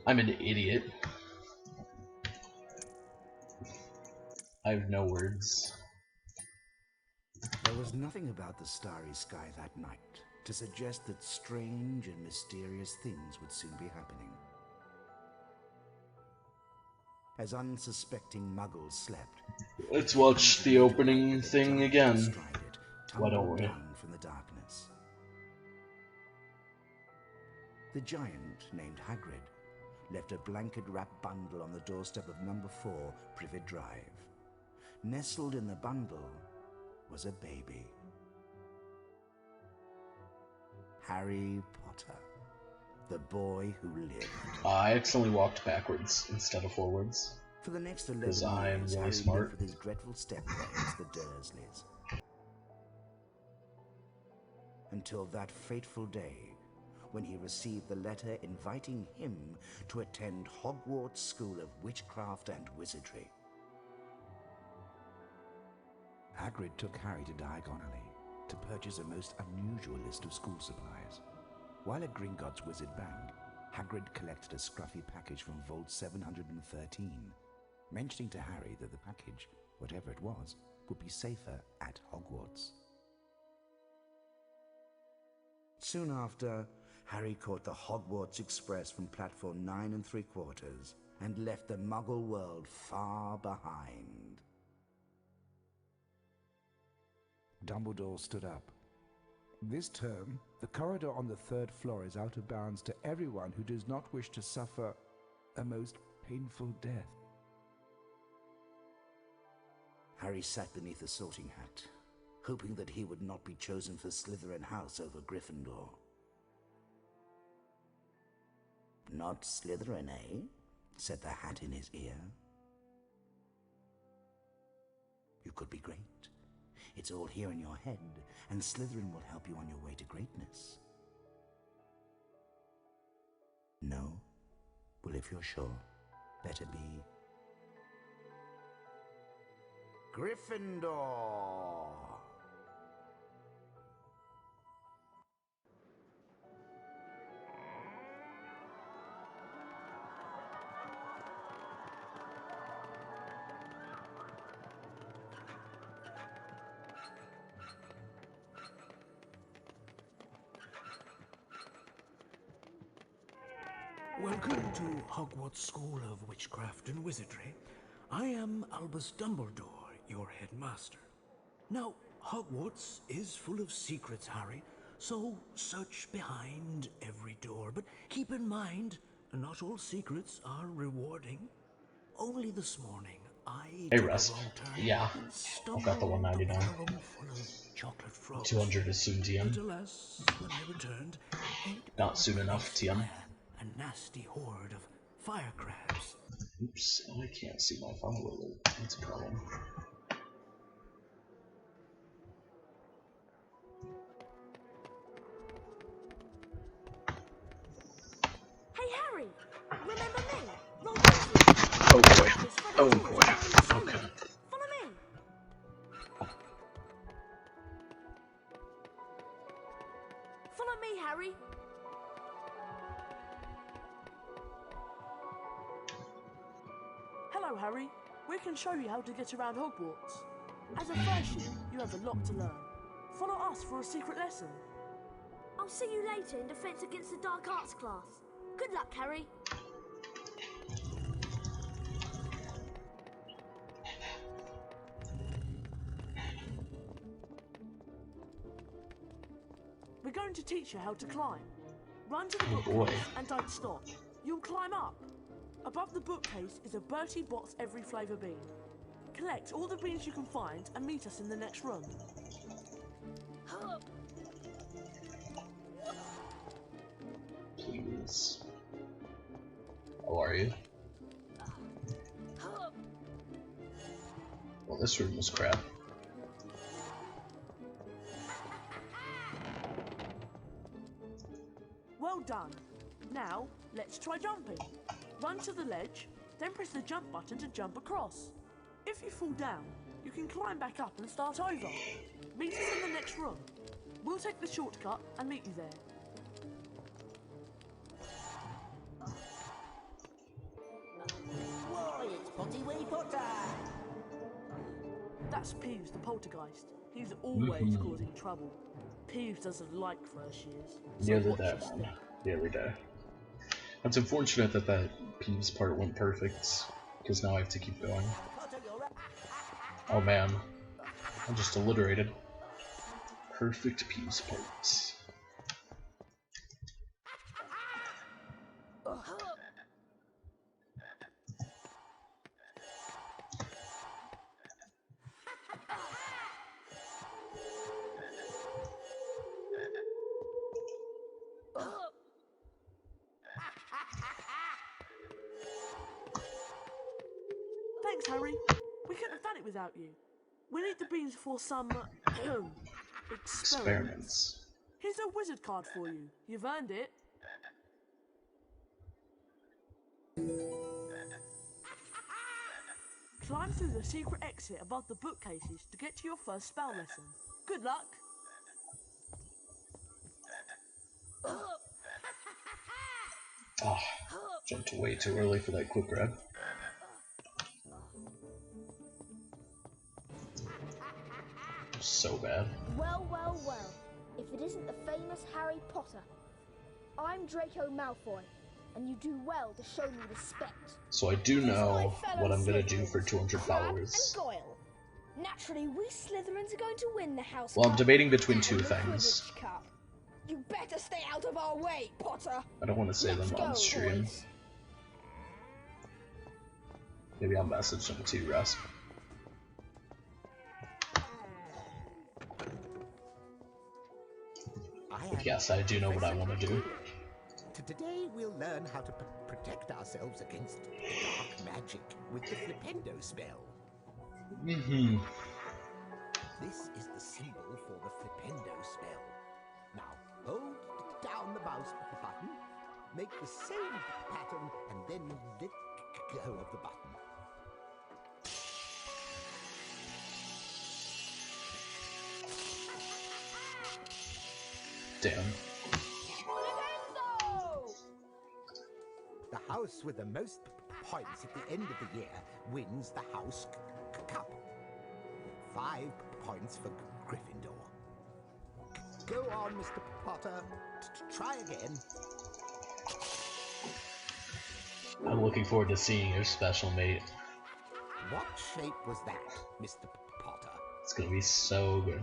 I'm an idiot. I have no words. There was nothing about the starry sky that night to suggest that strange and mysterious things would soon be happening. As unsuspecting muggles slept, Let's watch the opening thing again. Why don't we? down from the darkness. The giant, named Hagrid, left a blanket-wrapped bundle on the doorstep of number 4, Privet Drive. Nestled in the bundle was a baby. Harry Potter, the boy who lived. I accidentally walked backwards instead of forwards. For the next 11 Because I'm years, really Harry smart. lived with his dreadful stepparents, the Dursleys. Until that fateful day when he received the letter inviting him to attend Hogwarts School of Witchcraft and Wizardry. Hagrid took Harry to Diagon Alley to purchase a most unusual list of school supplies. While at Gringotts Wizard Bank, Hagrid collected a scruffy package from Vault 713, mentioning to Harry that the package, whatever it was, would be safer at Hogwarts. Soon after, Harry caught the Hogwarts Express from platform 9 3/4 and left the Muggle world far behind. Dumbledore stood up. This term, the corridor on the 3rd floor is out of bounds to everyone who does not wish to suffer a most painful death. Harry sat beneath a sorting hat, hoping that he would not be chosen for Slytherin House over Gryffindor. Not Slytherin, eh? Said the hat in his ear. You could be great. It's all here in your head, and Slytherin will help you on your way to greatness. No? Well, if you're sure, better be Gryffindor! Welcome to Hogwarts School of Witchcraft and Wizardry. I am Albus Dumbledore, your headmaster. Now, Hogwarts is full of secrets, Harry, so search behind every door. But keep in mind, not all secrets are rewarding. Only this morning, I Hey, took Russ. a wrong turn Yeah, and I've got the stumbled upon 199. a room full of chocolate frogs. 200 is soon, But TM. alas, when I returned, they'd Not soon enough, replaced TM. by a nasty horde of fire crabs. Oops, I can't see my phone alert. That's a problem. Hey Harry, remember me? Ron Oh boy. Oh boy. Okay. Follow me. Follow me, Harry. Hello, Harry. We can show you how to get around Hogwarts. As a first year, you have a lot to learn. Follow us for a secret lesson. I'll see you later in Defense Against the Dark Arts class. Good luck, Harry. We're going to teach you how to climb. Run to the Oh, boy. bookcase and don't stop. You'll climb up. Above the bookcase is a Bertie Bott's Every Flavour bean. Collect all the beans you can find and meet us in the next room. Please. How are you? Well, this room was crap. Well done. Now, let's try jumping. Run to the ledge, then press the jump button to jump across. If you fall down, you can climb back up and start over. Meet us in the next room. We'll take the shortcut and meet you there. That's Peeves the poltergeist. He's always causing trouble. Peeves doesn't like first years. So Nearly watch there, your man. step. Nearly there. It's unfortunate that that Peeves part went perfect, because now I have to keep going. Oh man, I just alliterated. Perfect Peeves parts. Thanks, Harry. We couldn't have done it without you. We need the beans for some experiments. Experiments. Here's a wizard card for you. You've earned it. Climb through the secret exit above the bookcases to get to your first spell lesson. Good luck. Ah, jumped way too early for that quick grab. So bad. Well, well, well. If it isn't the famous Harry Potter. I'm Draco Malfoy, and you do well to show me respect. So I do know what I'm gonna do for 200 followers. Goyle. Naturally, we Slytherins are going to win the House Well, I'm Cup debating between and two the things. Quidditch Cup. You better stay out of our way, Potter. I don't want to say them Let's on go, stream. boys. Maybe I'll message them to you, Rasp. But yes, I do know what I want to do. Today we'll learn how to protect ourselves against dark magic with the Flipendo spell. Mm-hmm. This is the symbol for the Flipendo spell. Now, hold down the mouse button, make the same pattern, and then let go of the button. Damn. The house with the most points at the end of the year wins the House Cup. 5 points for Gryffindor. Go on, Mr. Potter. Try again. I'm looking forward to seeing your special, mate. What shape was that, Mr. Potter? It's gonna be so good.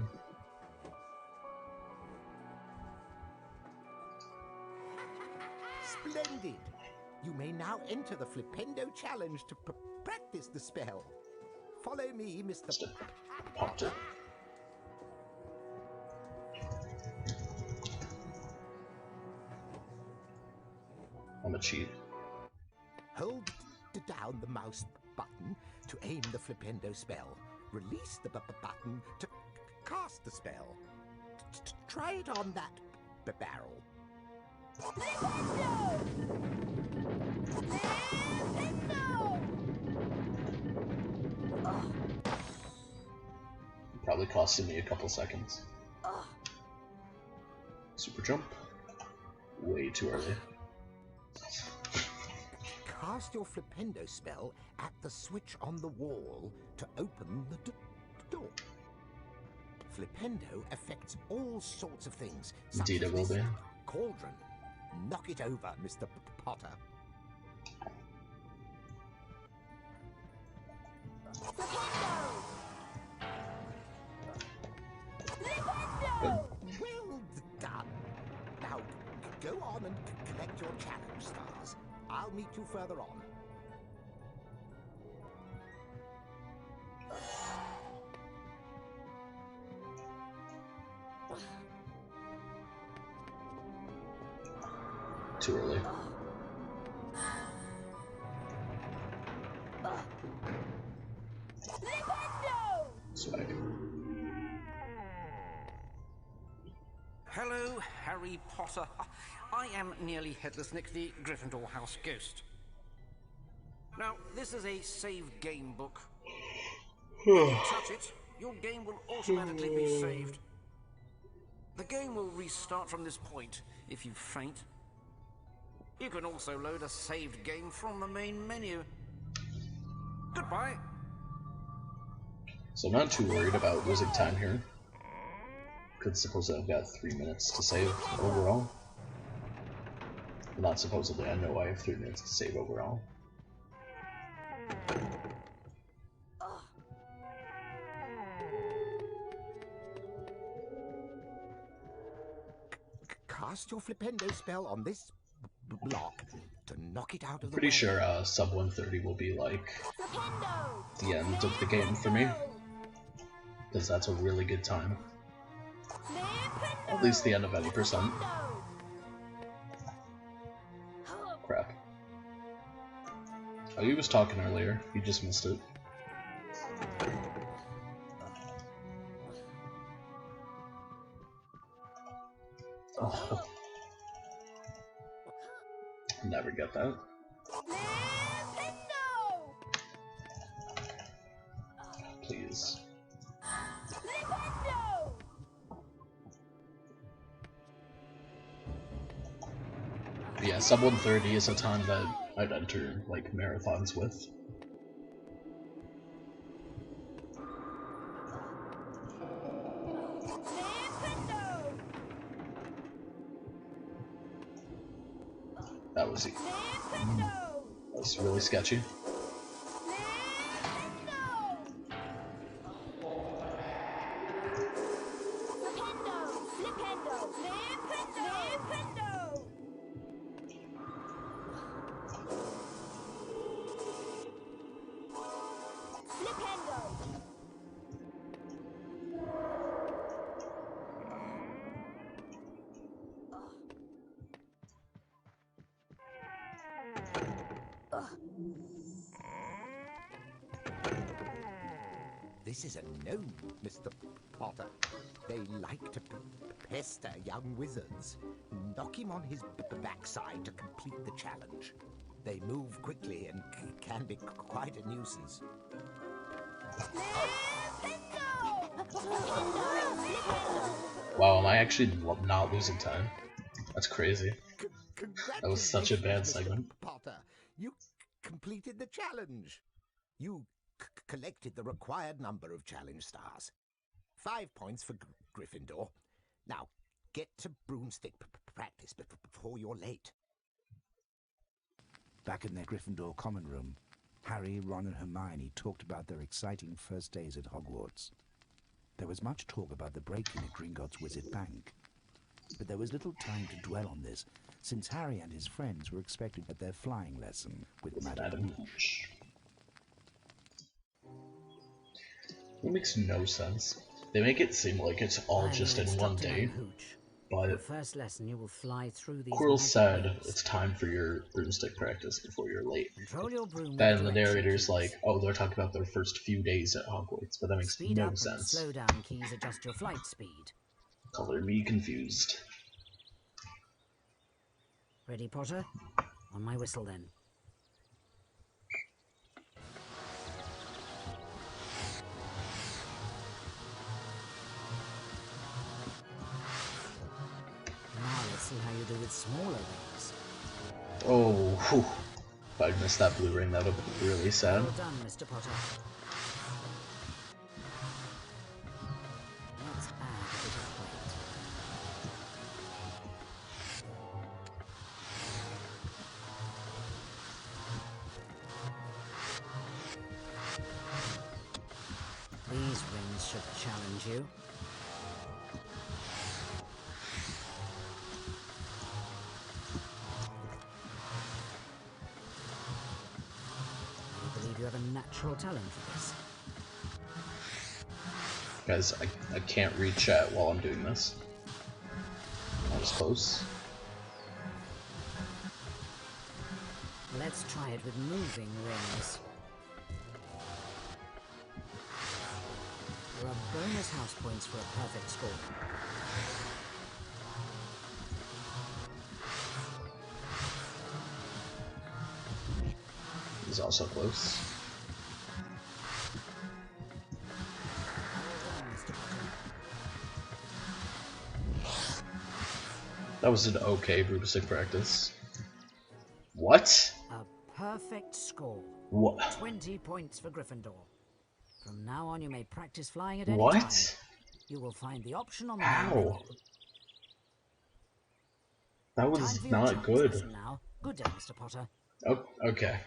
Splendid! You may now enter the Flipendo Challenge to practice the spell. Follow me, Mr. Potter. I'm a cheat. Hold down the mouse button to aim the Flipendo spell. Release the button to cast the spell. Try it on that barrel. Probably costed me a couple seconds. Super jump. Way too early. Cast your Flipendo spell at the switch on the wall to open the door. Flipendo affects all sorts of things. Indeed it will be. Cauldron. Knock it over, Mr. Potter. Well done. Now, go on and collect your challenge stars. I'll meet you further on. Too early. Swag. Hello, Harry Potter. I am nearly Headless Nick, the Gryffindor House Ghost. Now, this is a save game book. If you touch it, your game will automatically be saved. The game will restart from this point if you faint. You can also load a saved game from the main menu. Goodbye. So I'm not too worried about losing time here. Because supposedly I've got 3 minutes to save overall. Well, not supposedly, I know I have 3 minutes to save overall. Cast your flipendo spell on this block to knock it out of the Pretty way. sure sub 130 will be like Flipendo! the end of the game for me. Because that's a really good time. Flipendo! At least the end of any percent. Crap. Oh, he was talking earlier. You just missed it. Oh. Never get that. Flipendo! Please. Flipendo! But yeah, sub 130 is a time that I'd enter like marathons with. Flipendo! That was Flipendo! that was really sketchy. Flipendo! Flipendo! Flipendo! Flipendo! This is a no, Mr. Potter. They like to pester young wizards. Knock him on his backside to complete the challenge. They move quickly and can be quite a nuisance. Wow, am I actually not losing time? That's crazy. That was such a bad Congratulations, Mr. segment. Potter, you completed the challenge. You collected the required number of challenge stars. 5 points for Gryffindor. Now, get to broomstick practice before you're late. Back in their Gryffindor common room, Harry, Ron and Hermione talked about their exciting first days at Hogwarts. There was much talk about the break-in at Gringotts Wizard Bank. But there was little time to dwell on this, since Harry and his friends were expected at their flying lesson with Madame Hooch. It makes no sense. They make it seem like it's all just in one day, but First lesson, you will fly through these Quirrell magic said rings. it's time for your broomstick practice before you're late. Control your broom with Then the direction narrator's keys. like, oh, they're talking about their first few days at Hogwarts, but that makes Speed no up and sense. slow down keys adjust your flight speed. Color me confused. Ready, Potter? On my whistle, then. Now let's see how you do with smaller rings. Oh, whew. If I'd missed that blue ring, that would have been really sad. Well done, Mr. Potter. Let's add a bit of weight. These rings should challenge you. I believe you have a natural talent for this. Guys, I can't read chat while I'm doing this. That was close. Let's try it with moving rings. There are bonus house points for a perfect score. He's also close. That was an okay broomstick practice. What? A perfect score. What? 20 points for Gryffindor. From now on, you may practice flying at any time. What? You will find the option on the main How? menu. That Time was for your not charms good. lesson now. Good day, Mr. Potter. Oh, okay.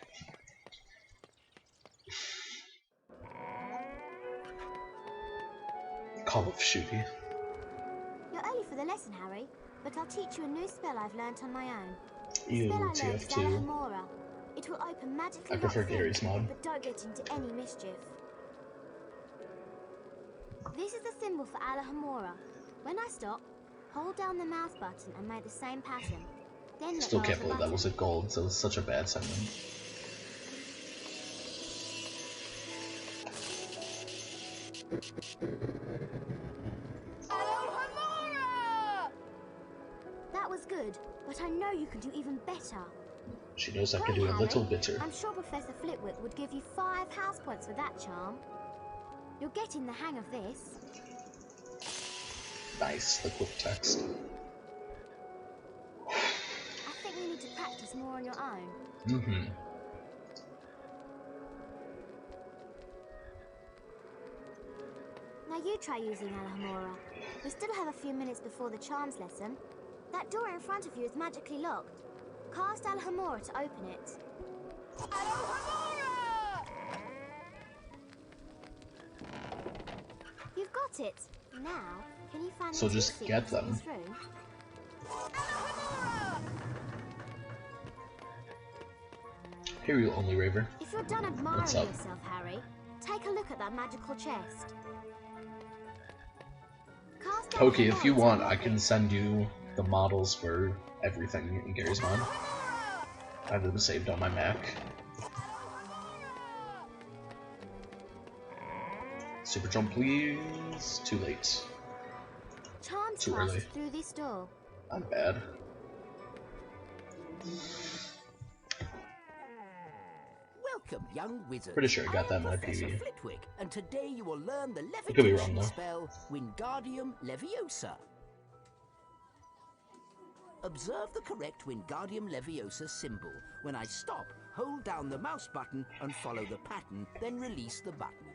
Call of Duty. You're early for the lesson, Harry, but I'll teach you a new spell I've learnt on my own. The Ew, spell I learned is TF2. Alahomora. It will open magically I prefer locked Gary's things, mod. but don't get into any mischief. This is the symbol for Alahomora. When I stop, hold down the mouse button and make the same pattern. Then let Still go can't of the believe that was a button. gold, so it's such a bad segment. Alahomora! That was good, but I know you can do even better. She knows I Great, can do a Harry. little better. I'm sure Professor Flitwick would give you 5 house points for that charm. You're getting the hang of this. Nice, the quick text. I think you need to practice more on your own. Mm-hmm. Now you try using Alahomora. We still have a few minutes before the charms lesson. That door in front of you is magically locked. Cast Alahomora to open it. Alahomora! You've got it. Now, can you find So the just two get secrets in them. this room? Alahomora! Here you only raver. If you're done admiring What's up? yourself, Harry, take a look at that magical chest. Cast Okay, if you Alahomora to want, I unlock can it. send you the models for everything in Gary's mod. I have them saved on my Mac. Super jump, please. Too late. Charms Too passes early. through this door. I'm bad. Welcome, young wizards. Pretty sure I got that in my Professor PV. Flitwick, and today you will learn the I could be wrong, levitation though. spell Wingardium Leviosa. Observe the correct Wingardium Leviosa symbol. When I stop, hold down the mouse button and follow the pattern, then release the button.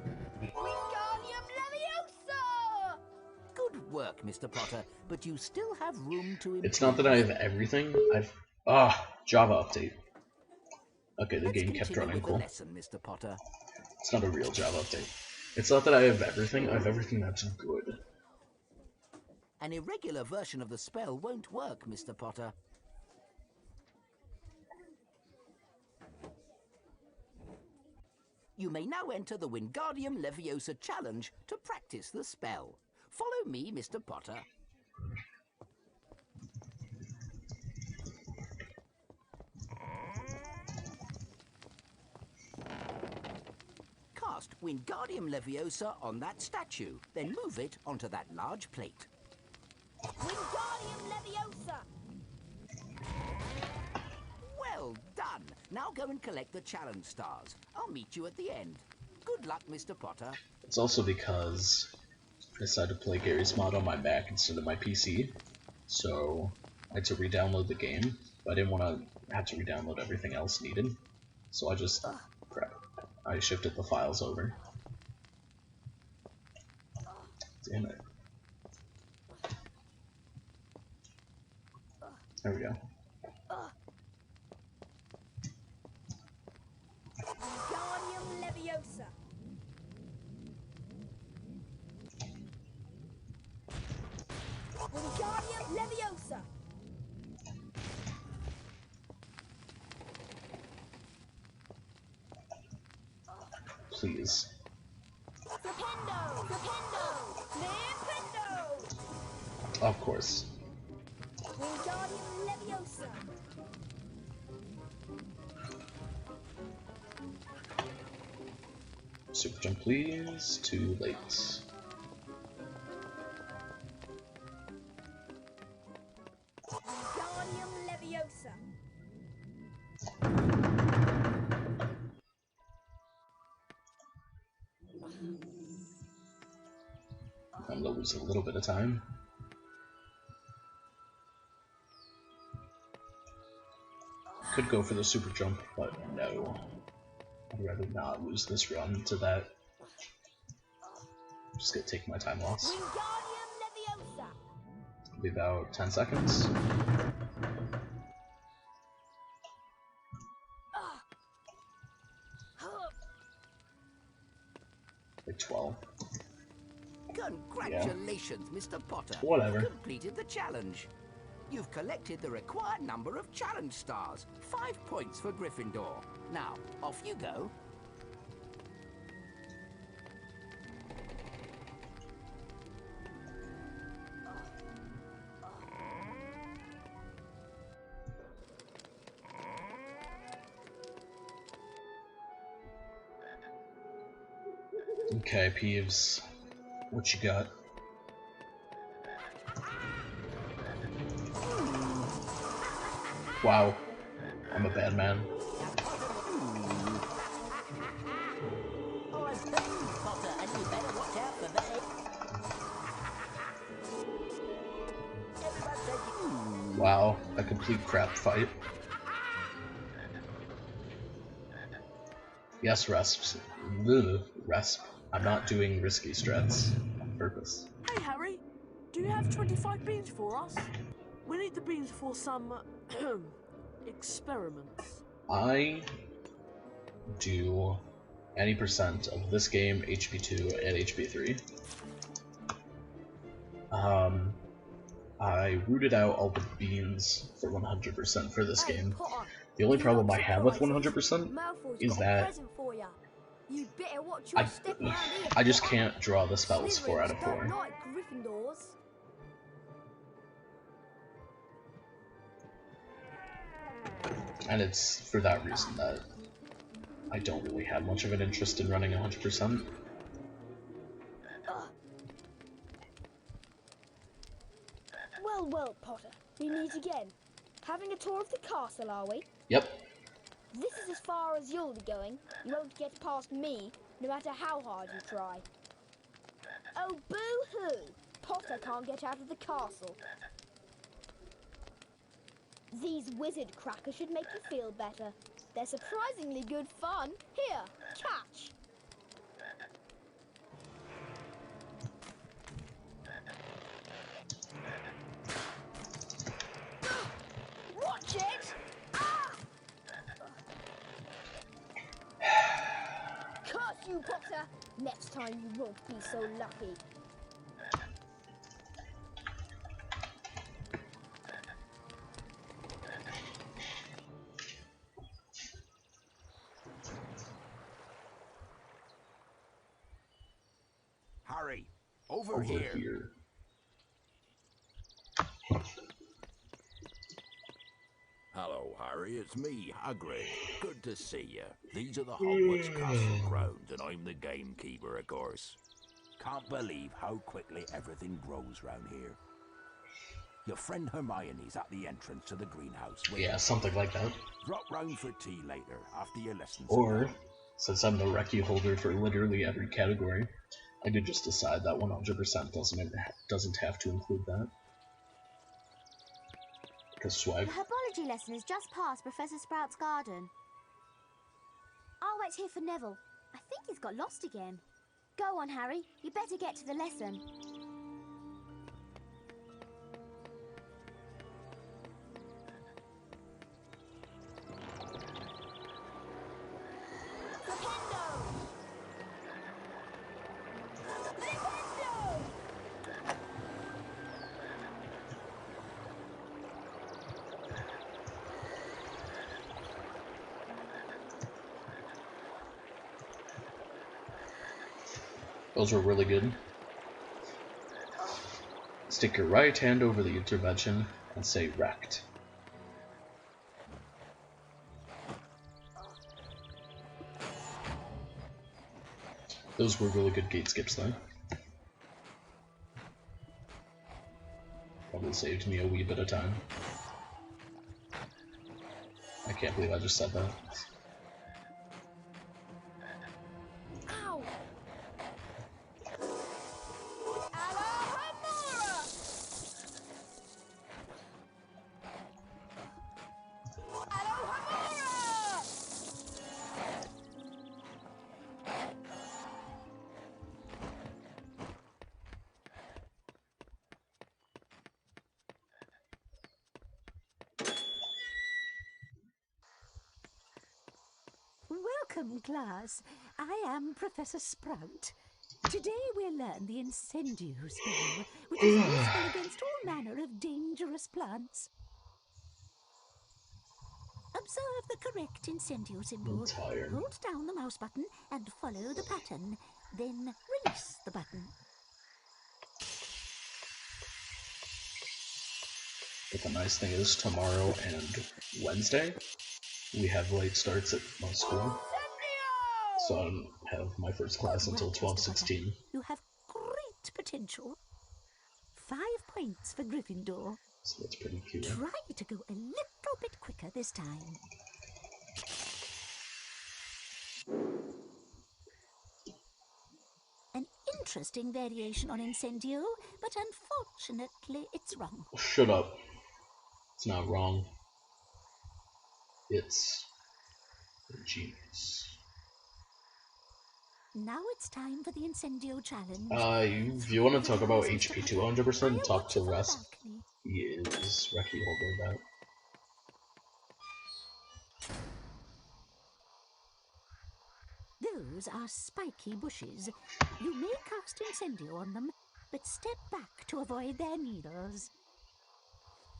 Wingardium Leviosa! Good work, Mr. Potter, but you still have room to improve. It's not that I have everything. Java update. Okay, the Let's game kept continue running with cool. the lesson, Mr. Potter. It's not a real Java update. It's not that I have everything. I have everything that's good. An irregular version of the spell won't work, Mr. Potter. You may now enter the Wingardium Leviosa challenge to practice the spell. Follow me, Mr. Potter. Cast Wingardium Leviosa on that statue, then move it onto that large plate. Wingardium Leviosa! Well done! Now go and collect the challenge stars. I'll meet you at the end. Good luck, Mr. Potter. It's also because I decided to play Gary's mod on my Mac instead of my PC, so I had to re-download the game, but I didn't want to have to re-download everything else needed, so I just, I shifted the files over. Damn it. There we go. Wingardium Leviosa! Wingardium Leviosa! Please. Flipendo! Flipendo! Flipendo! Of course. Wingardium Leviosa! Super jump, please. Too late. Wingardium Leviosa! I'm gonna lose a little bit of time. Could go for the super jump, but no. I'd rather not lose this run to that. Just gonna take my time loss. It'll be about 10 seconds. Like 12. Congratulations, yeah. Mr. Potter. Whatever. You completed the challenge. You've collected the required number of challenge stars. 5 points for Gryffindor. Now, off you go. Okay, Peeves. What you got? Wow. I'm a bad man. Wow, a complete crap fight. Yes, Resp. Resp. I'm not doing risky strats on purpose. Hey, Harry. Do you have 25 beans for us? We need the beans for some experiments. I do any percent of this game, HP2 and HP3. I rooted out all the beans for 100% for this game. The only problem I have with 100% is that I just can't draw the spells 4 out of 4. And it's for that reason that I don't really have much of an interest in running 100%. Well, Potter, we meet again. Having a tour of the castle, are we? Yep. This is as far as you'll be going. You won't get past me, no matter how hard you try. Oh, boo-hoo! Potter can't get out of the castle. These wizard crackers should make you feel better. They're surprisingly good fun. Here, catch! Watch it! Ah! Curse you, Potter! Next time you won't be so lucky. Harry, over here. Hello, Harry. It's me, Hagrid. Good to see you. These are the Hogwarts Castle grounds, and I'm the gamekeeper, of course. Can't believe how quickly everything grows round here. Your friend Hermione's at the entrance to the greenhouse. Yeah, something like that. Drop round for tea later, after your lessons. Or, since I'm the recce holder for literally every category, I could just decide that 100% doesn't have to include that. Because swag. The herbology lesson is just past Professor Sprout's garden. I'll wait here for Neville. I think he's got lost again. Go on, Harry. You better get to the lesson. Those were really good. Stick your right hand over the intervention and say wrecked. Those were really good gate skips though. Probably saved me a wee bit of time. I can't believe I just said that. Welcome, class. I am Professor Sprout. Today we'll learn the Incendio spell, which is useful against all manner of dangerous plants. Observe the correct Incendio symbol. Hold down the mouse button and follow the pattern. Then release the button. But the nice thing is, tomorrow and Wednesday, we have late starts at my school. So I don't have my first class until 12:16. You have great potential. 5 points for Gryffindor. So that's pretty cute. Try to go a little bit quicker this time. An interesting variation on Incendio, but unfortunately it's wrong. Shut up. It's not wrong. It's genius. Now it's time for the Incendio challenge. If you want to talk about HP2 100%, talk to Russ. He is recce holder of that. Those are spiky bushes. You may cast Incendio on them, but step back to avoid their needles.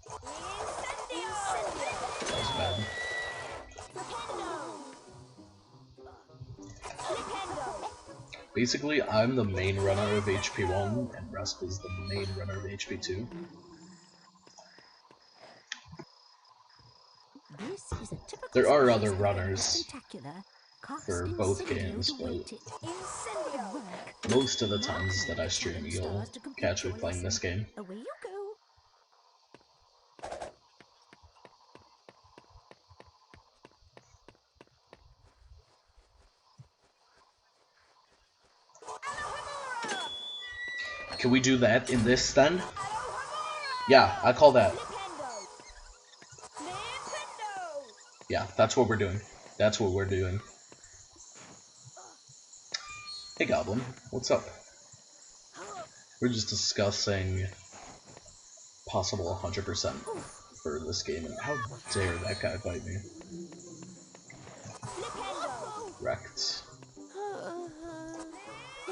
Incendio! That was bad. Basically, I'm the main runner of HP1, and Rusp is the main runner of HP2. This is a typical There are other runners for both games, but most of the times that I stream, you'll catch me playing this game. Away you go. Can we do that in this then? Yeah, I call that. Yeah, that's what we're doing. That's what we're doing. Hey Goblin, what's up? We're just discussing possible 100% for this game, and how dare that guy bite me? Wrecked.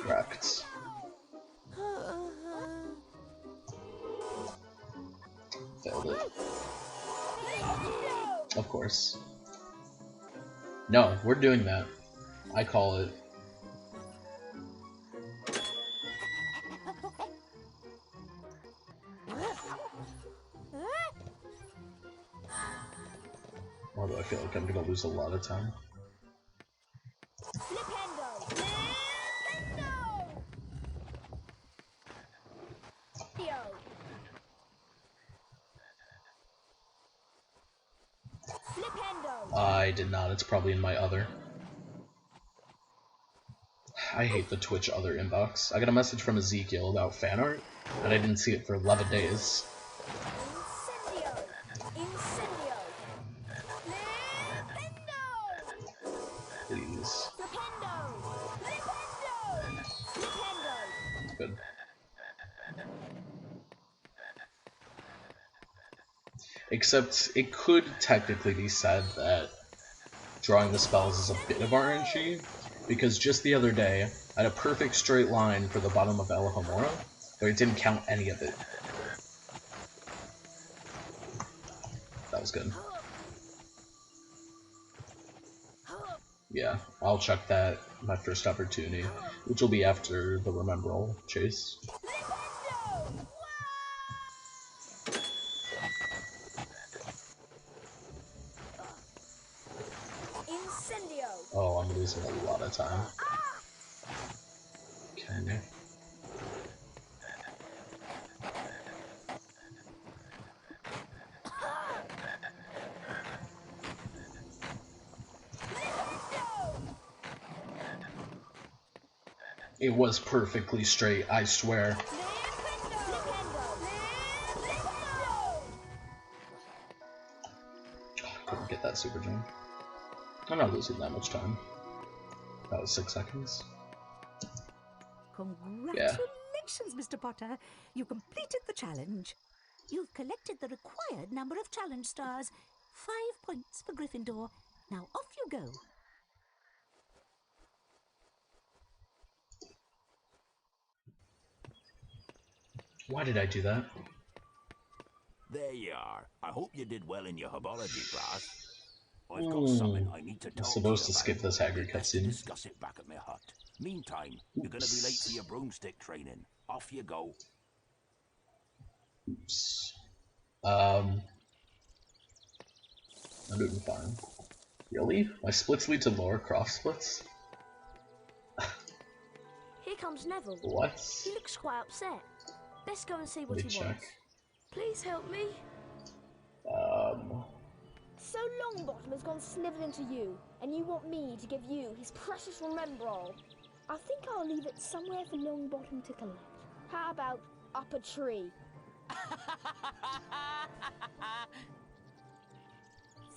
Wrecked. Failed it. Of course. No, we're doing that. I call it. Although I feel like I'm gonna lose a lot of time. I did not. It's probably in my other. I hate the Twitch other inbox. I got a message from Ezekiel about fan art, and I didn't see it for 11 days. Please. Good. Except, it could technically be said that drawing the spells is a bit of RNG, because just the other day, I had a perfect straight line for the bottom of El Hamora, but it didn't count any of it. That was good. Yeah, I'll check that my first opportunity, which will be after the Remember All chase. Oh, I'm losing a lot of time. Okay. It was perfectly straight, I swear. Couldn't get that super jump. I'm not losing that much time. That was 6 seconds. Congratulations, Mr. Potter. You completed the challenge. You've collected the required number of challenge stars. 5 points for Gryffindor. Now off you go. Why did I do that? There you are. I hope you did well in your herbology class. I've got something I need to I'm talk supposed to to you skip about. this Hagrid Best to cutscene. discuss it back at my hut. Meantime, you're gonna be late for your broomstick training. Off you go. Oops. I'm doing fine. Really? My splits lead to lower cross splits? Here comes Neville. What? He looks quite upset. Let's go and see what Let me he check. wants. Please help me. So Longbottom has gone snivelling to you, and you want me to give you his precious Remembrall. I think I'll leave it somewhere for Longbottom to collect. How about up a tree?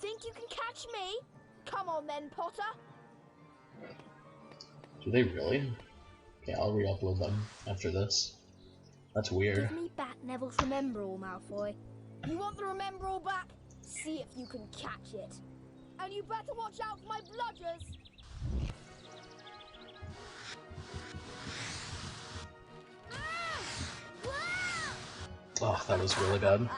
Think you can catch me? Come on then, Potter. Do they really? Okay, I'll re-upload them after this. That's weird. Give me back Neville's Remembrall, Malfoy. You want the Remembrall back? See if you can catch it. And you better watch out for my bludgers. Oh, that was really bad.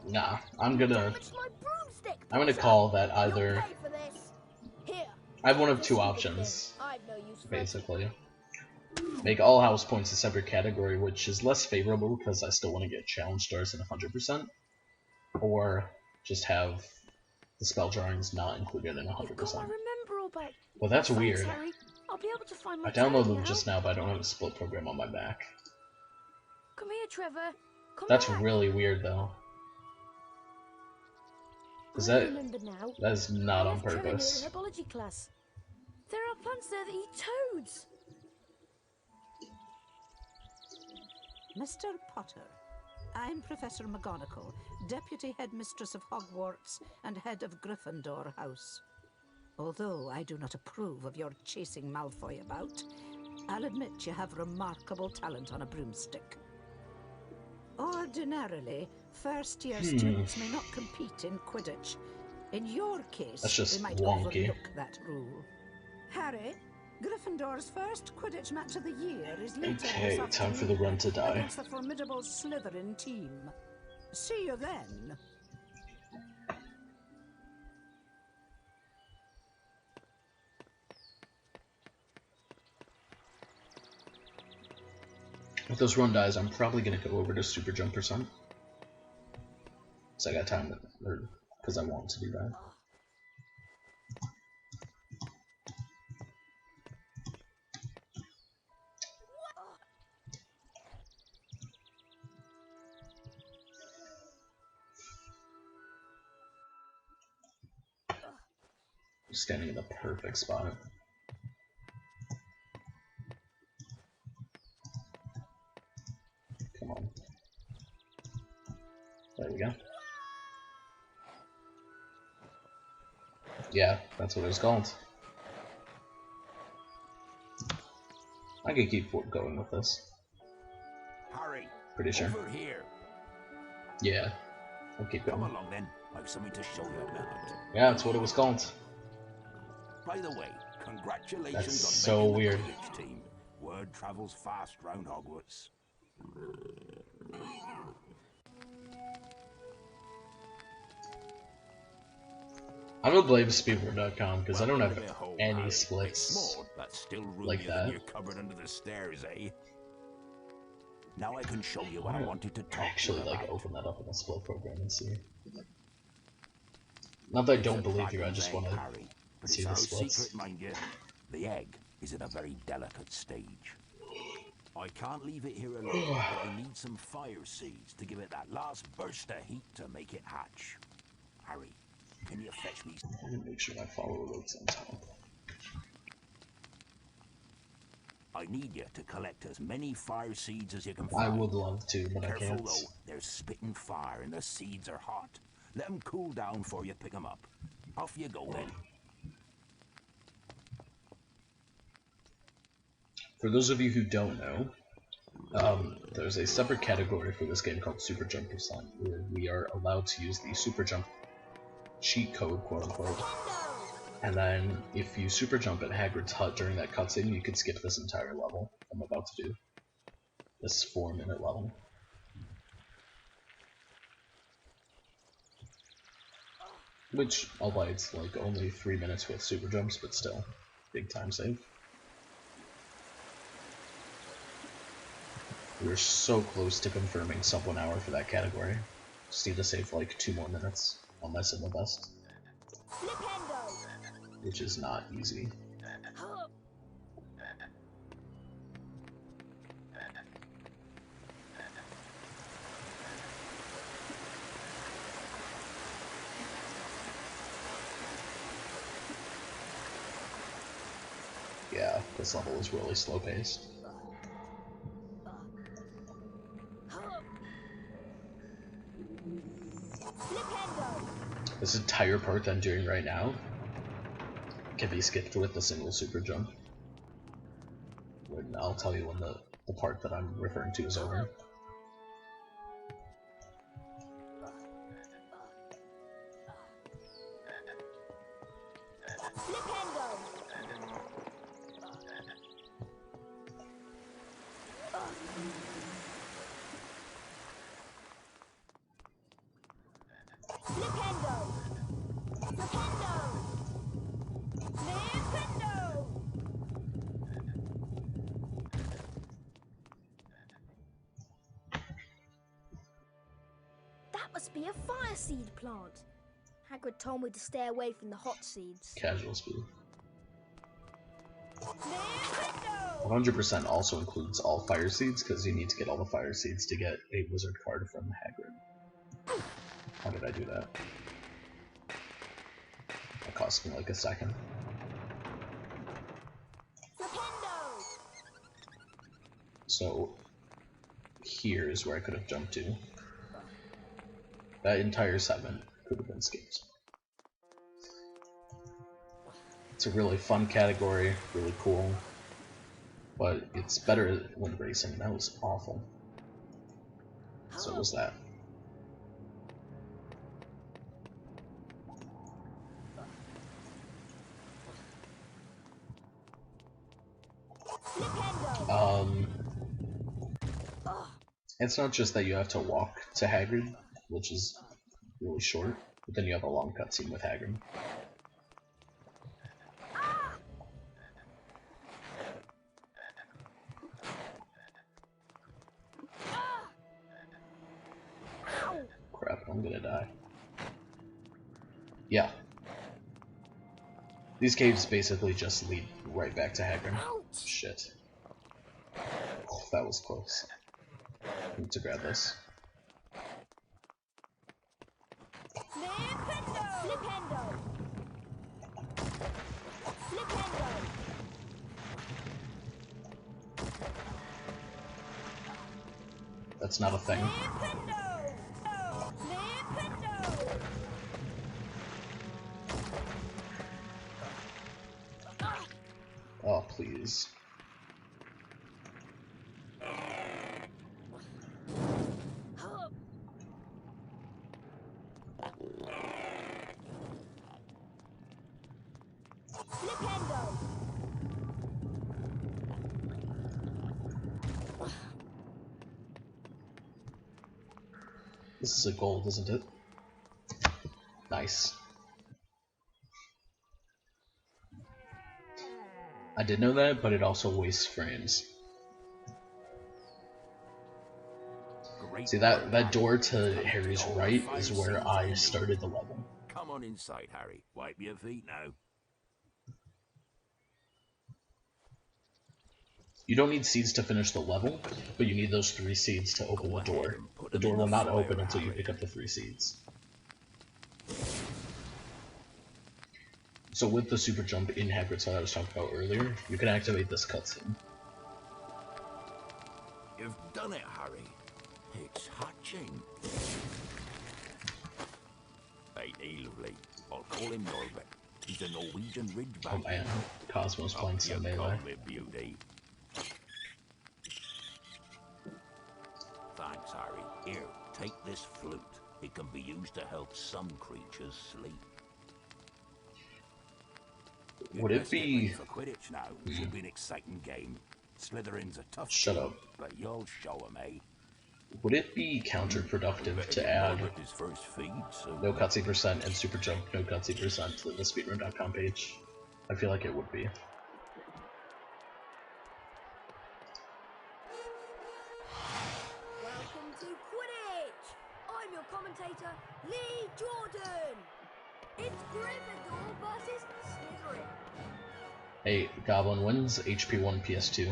Nah, I'm gonna call that either. I have one of two options, basically. Make all house points a separate category, which is less favorable because I still want to get challenge stars in 100%, or just have the spell drawings not included in 100%. Well, that's weird. I downloaded them just now, but I don't have a split program on my Mac. Come here, Trevor. That's really weird, though. Is that is not on purpose. Herbology class. There are plants there that eat toads. Mr. Potter, I'm Professor McGonagall, Deputy Headmistress of Hogwarts and Head of Gryffindor House. Although I do not approve of your chasing Malfoy about, I'll admit you have remarkable talent on a broomstick. Ordinarily, first-year students may not compete in Quidditch. In your case, that's just we might wonky. overlook that rule. Harry, Gryffindor's first Quidditch match of the year is later Okay, this time for the run to die. against the formidable Slytherin team. See you then. If those run dies, I'm probably gonna go over to super jump %. So I got time, because I want to do that. Standing in the perfect spot. Come on. There we go. Yeah, that's what it was called. I could keep going with this. Harry, pretty sure. Over here. Yeah, I'll keep going. Come along then. I've something to show you about. Yeah, that's what it was called. By the way, congratulations That's on so making weird. the Quidditch team. Word travels fast round Hogwarts. I'm gonna blame speedrun.com because I don't have any It's splits small, but still like roomier that. than your cupboard under the stairs, eh? Now I can show you what I wanted to talk Actually, to you like, about. open that up in a split program and see. Not that I don't believe you, I just want Harry, to but see it's the our splits. secret, mind you. The egg is at a very delicate stage. I can't leave it here alone, but I need some fire seeds to give it that last burst of heat to make it hatch. Harry, can you fetch me? I'm gonna make sure my follower loads on top. I need you to collect as many fire seeds as you can I find. would love to, but I Careful can't. though, they're spitting fire and the seeds are hot. Let them cool down before you pick them up. Off you go then. For those of you who don't know, there's a separate category for this game called Super Jump %, where we are allowed to use the Super Jump cheat code, quote unquote, And then if you super jump at Hagrid's hut during that cutscene, you could skip this entire level I'm about to do. This 4-minute level. Which, although it's like only 3 minutes with super jumps, but still, big time save. We're so close to confirming sub 1 hour for that category. Just need to save like 2 more minutes on my single best. Which is not easy. Yeah, this level is really slow paced. This entire part that I'm doing right now can be skipped with a single super jump. I'll tell you when the part that I'm referring to is over. That must be a fire seed plant. Hagrid told me to stay away from the hot seeds. Casual speed. 100% also includes all fire seeds, because you need to get all the fire seeds to get a wizard card from Hagrid. How did I do that? It cost me like a second. So, here is where I could have jumped to. That entire segment could have been skipped. It's a really fun category, really cool, but it's better when racing. That was awful. So was that. It's not just that you have to walk to Hagrid, which is really short, but then you have a long cutscene with Hagrid. Crap, I'm gonna die. Yeah. These caves basically just lead right back to Hagrid. Shit. Oh, that was close. I need to grab this. That's not a thing. Oh, please. This is a gold, isn't it? Nice. I did know that, but it also wastes frames. See, that door to Harry's right is where I started the level. Come on inside, Harry. Wipe your feet now. You don't need seeds to finish the level, but you need those 3 seeds to open the door. The door will not open until you pick up the 3 seeds. So with the super jump in Hagrid's Hut I was talking about earlier, you can activate this cutscene. You've done it, Harry. It's hatching. Ain't he lovely? I'll call him Norbert. He's a Norwegian Ridgeback. Oh man, Cosmo's playing some melee. Beauty. Thanks, Harry. Here, take this flute. It can be used to help some creatures sleep. Would it be... For Quidditch now. Should be an exciting game. Slytherin's a tough Shut team, up. but you'll show 'em, eh? Would it be counterproductive to add His first feed, so no cutscene percent and super jump no cutscene percent to the speedrun.com page? I feel like it would be. Welcome to Quidditch! I'm your commentator, Lee Jordan! It's Gryffindor versus Slytherin. Hey, Goblin wins HP1 PS2.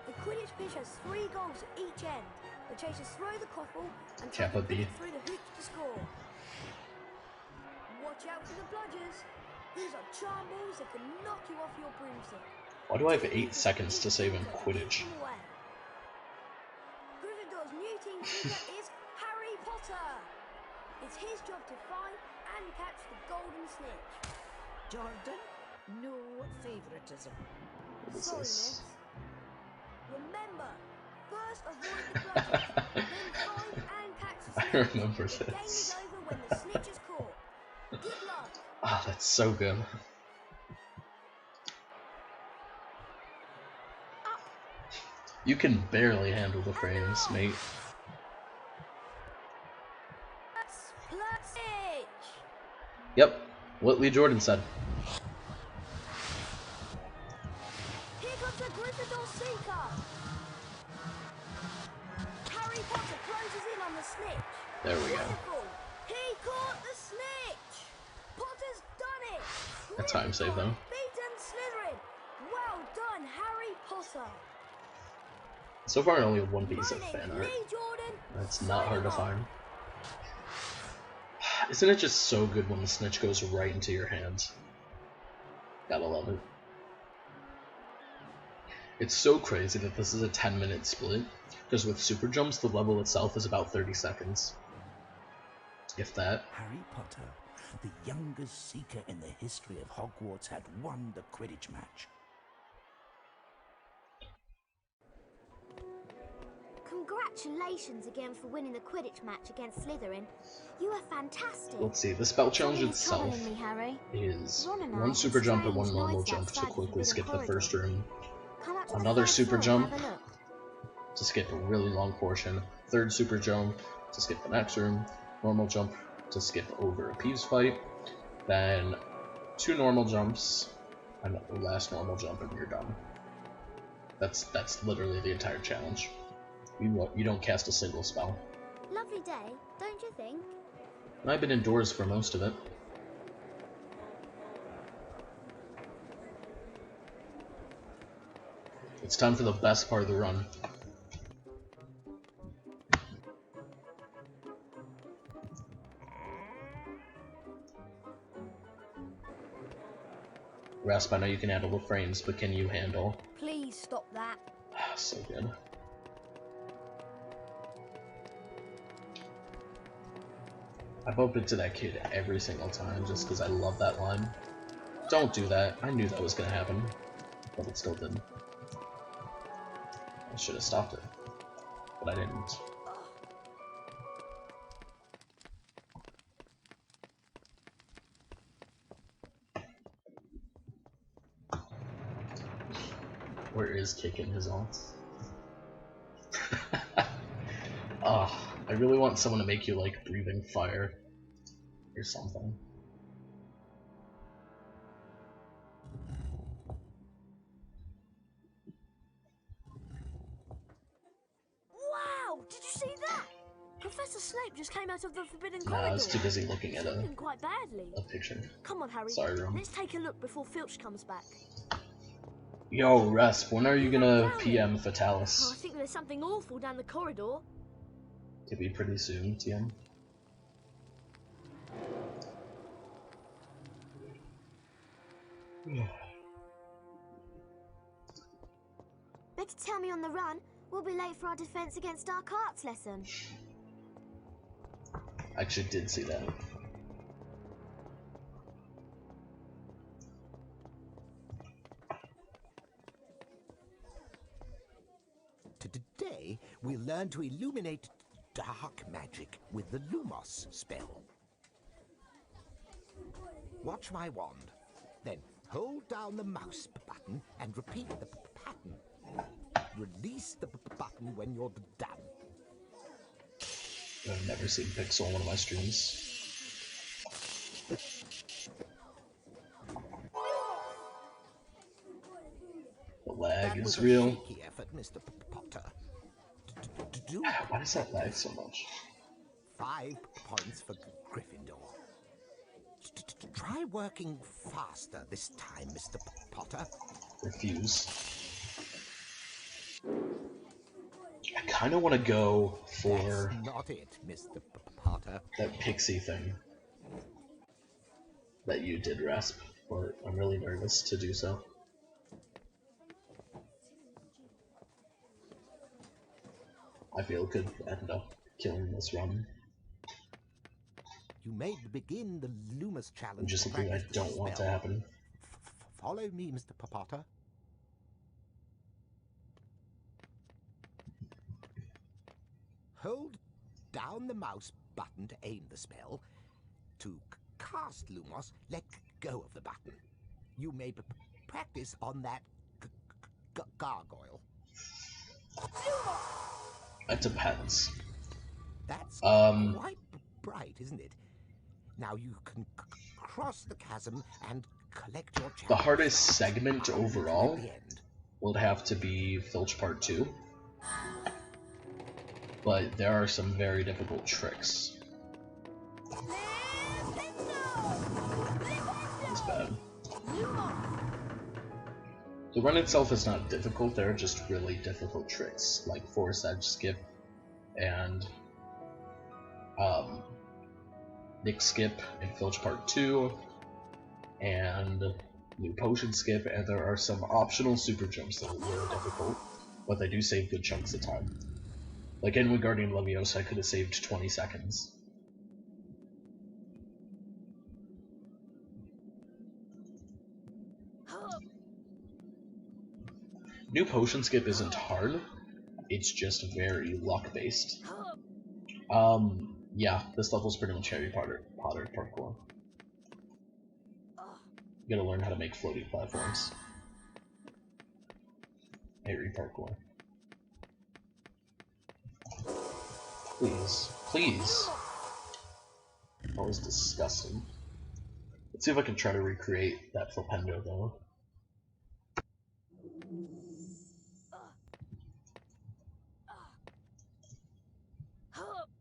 The Quidditch pitch has 3 goals at each end. The chasers throw the quaffle and try Kappa to B. put it through the hoops to score. Watch out for the bludgers. These are charm balls that can knock you off your broomstick. Why do I have 8 seconds to save in Quidditch? Gryffindor's new team leader is Harry Potter. It's his job to find and catch the golden snitch. Jordan, no favoritism. What is Sorry, this? miss. Remember, first avoid the bludgers, then find and catch the I snitch. remember The game this. is over when the snitch is caught. Good luck. Ah, that's so good. You can barely handle the frames, mate. Snitch. Yep, what Lee Jordan said. Here comes the Gryffindor Seeker. Harry Potter closes in on the snitch. There we go. Wonderful. He caught the snitch. Potter's done it. A time save though. Beaten Slytherin. Well done, Harry Potter. So far, only one piece of My fan name's art. Lee Jordan. That's not hard to Signing find. Isn't it just so good when the snitch goes right into your hands? Gotta love it. It's so crazy that this is a 10-minute split, because with super jumps, the level itself is about 30 seconds. If that. Harry Potter, the youngest seeker in the history of Hogwarts, had won the Quidditch match. Congratulations again for winning the Quidditch match against Slytherin. You are fantastic. Let's see, the spell challenge Something's itself troubling me, Harry. is Ron and I one had super jump and strange one normal noises jump to outside the quickly skip the forbidden first corridor. room, Come up to the another first super floor and jump have a look. to skip a really long portion, third super jump to skip the next room, normal jump to skip over a Peeves fight, then 2 normal jumps, and the last normal jump and you're done. That's literally the entire challenge. You don't cast a single spell. Lovely day, don't you think? And I've been indoors for most of it. It's time for the best part of the run. Rasp, I know you can handle the frames, but can you handle? Please stop that. So good. I bump into that kid every single time just because I love that line. Don't do that. I knew that was gonna happen, but it still didn't. I should have stopped it, but I didn't. Where is kicking his ass? Ah, I really want someone to make you like breathing fire or something. Wow! Did you see that? Professor Snape just came out of the forbidden Nah, I corridor. was too busy looking at Bleeding quite badly. a picture. Come on, Harry. Sorry, Ron. Let's take a look before Filch comes back. Yo, Resp, when are you gonna PM Oh, I Fatalis? think there's something awful down the corridor. Could be pretty soon, TM. Better tell me on the run. We'll be late for our defense against dark arts lesson. I actually did see that. Today, we'll learn to illuminate dark magic with the Lumos spell. Watch my wand, then Hold down the mouse button and repeat the pattern. Release the button when you're done. I've never seen Pixel on one of my streams. The lag is real. That was a shaky effort, Mr. Potter. Why does that lag so much? 5 points for Gryffindor. Try working faster this time, Mr. Potter. Refuse. I kind of want to go for That's not it, Mr. Potter. that pixie thing that you did, Rasp, but I'm really nervous to do so. I feel it could end up killing this run. You may begin the Loomis challenge. Which is something I don't want to happen. Follow me, Mr. Potter. Hold down the mouse button to aim the spell. To cast Lumos, let go of the button. You may practice on that gargoyle. It depends. That's quite bright, isn't it? Now you can cross the chasm and collect your challenge. The hardest segment overall will have to be Filch Part 2. But there are some very difficult tricks. That's bad. The run itself is not difficult, there are just really difficult tricks, like Force Edge Skip and Nick Skip in Filch Part 2, and New Potion Skip, and there are some optional super jumps that are really difficult, but they do save good chunks of time. Like in Wingardium Leviosa, I could have saved 20 seconds. New Potion Skip isn't hard, it's just very luck-based. Yeah, this level's pretty much Harry Potter parkour. You gotta learn how to make floating platforms. Harry parkour. Please. Please. That was disgusting. Let's see if I can try to recreate that Flipendo though.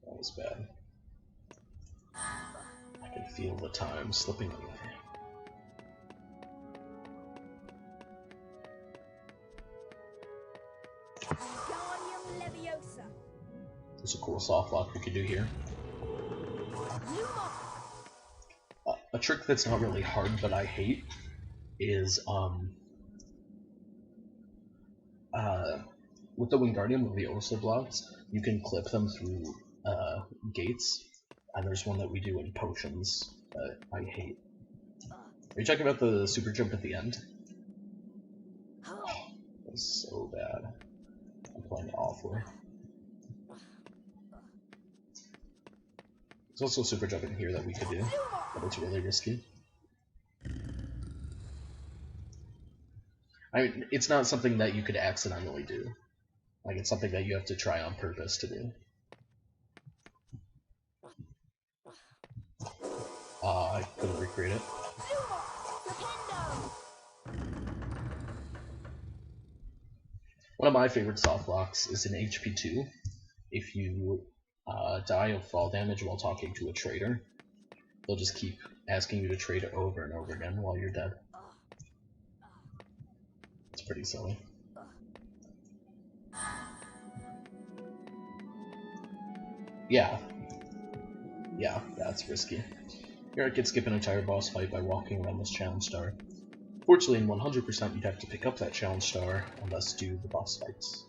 That was bad. I can feel the time slipping away. There's a cool soft lock we could do here. A trick that's not really hard but I hate is with the Wingardium Leviosa blocks, you can clip them through gates, and there's one that we do in potions that I hate. Are you talking about the super jump at the end? Oh, that's so bad. I'm playing awfully. There's also a super jump in here that we could do, but it's really risky. I mean, it's not something that you could accidentally do. Like, it's something that you have to try on purpose to do. I couldn't recreate it. One of my favorite soft locks is in HP2. If you die of fall damage while talking to a trader, they'll just keep asking you to trade over and over again while you're dead. It's pretty silly. Yeah, that's risky. Here I could skip an entire boss fight by walking around this challenge star. Fortunately, in 100% you'd have to pick up that challenge star and thus do the boss fights.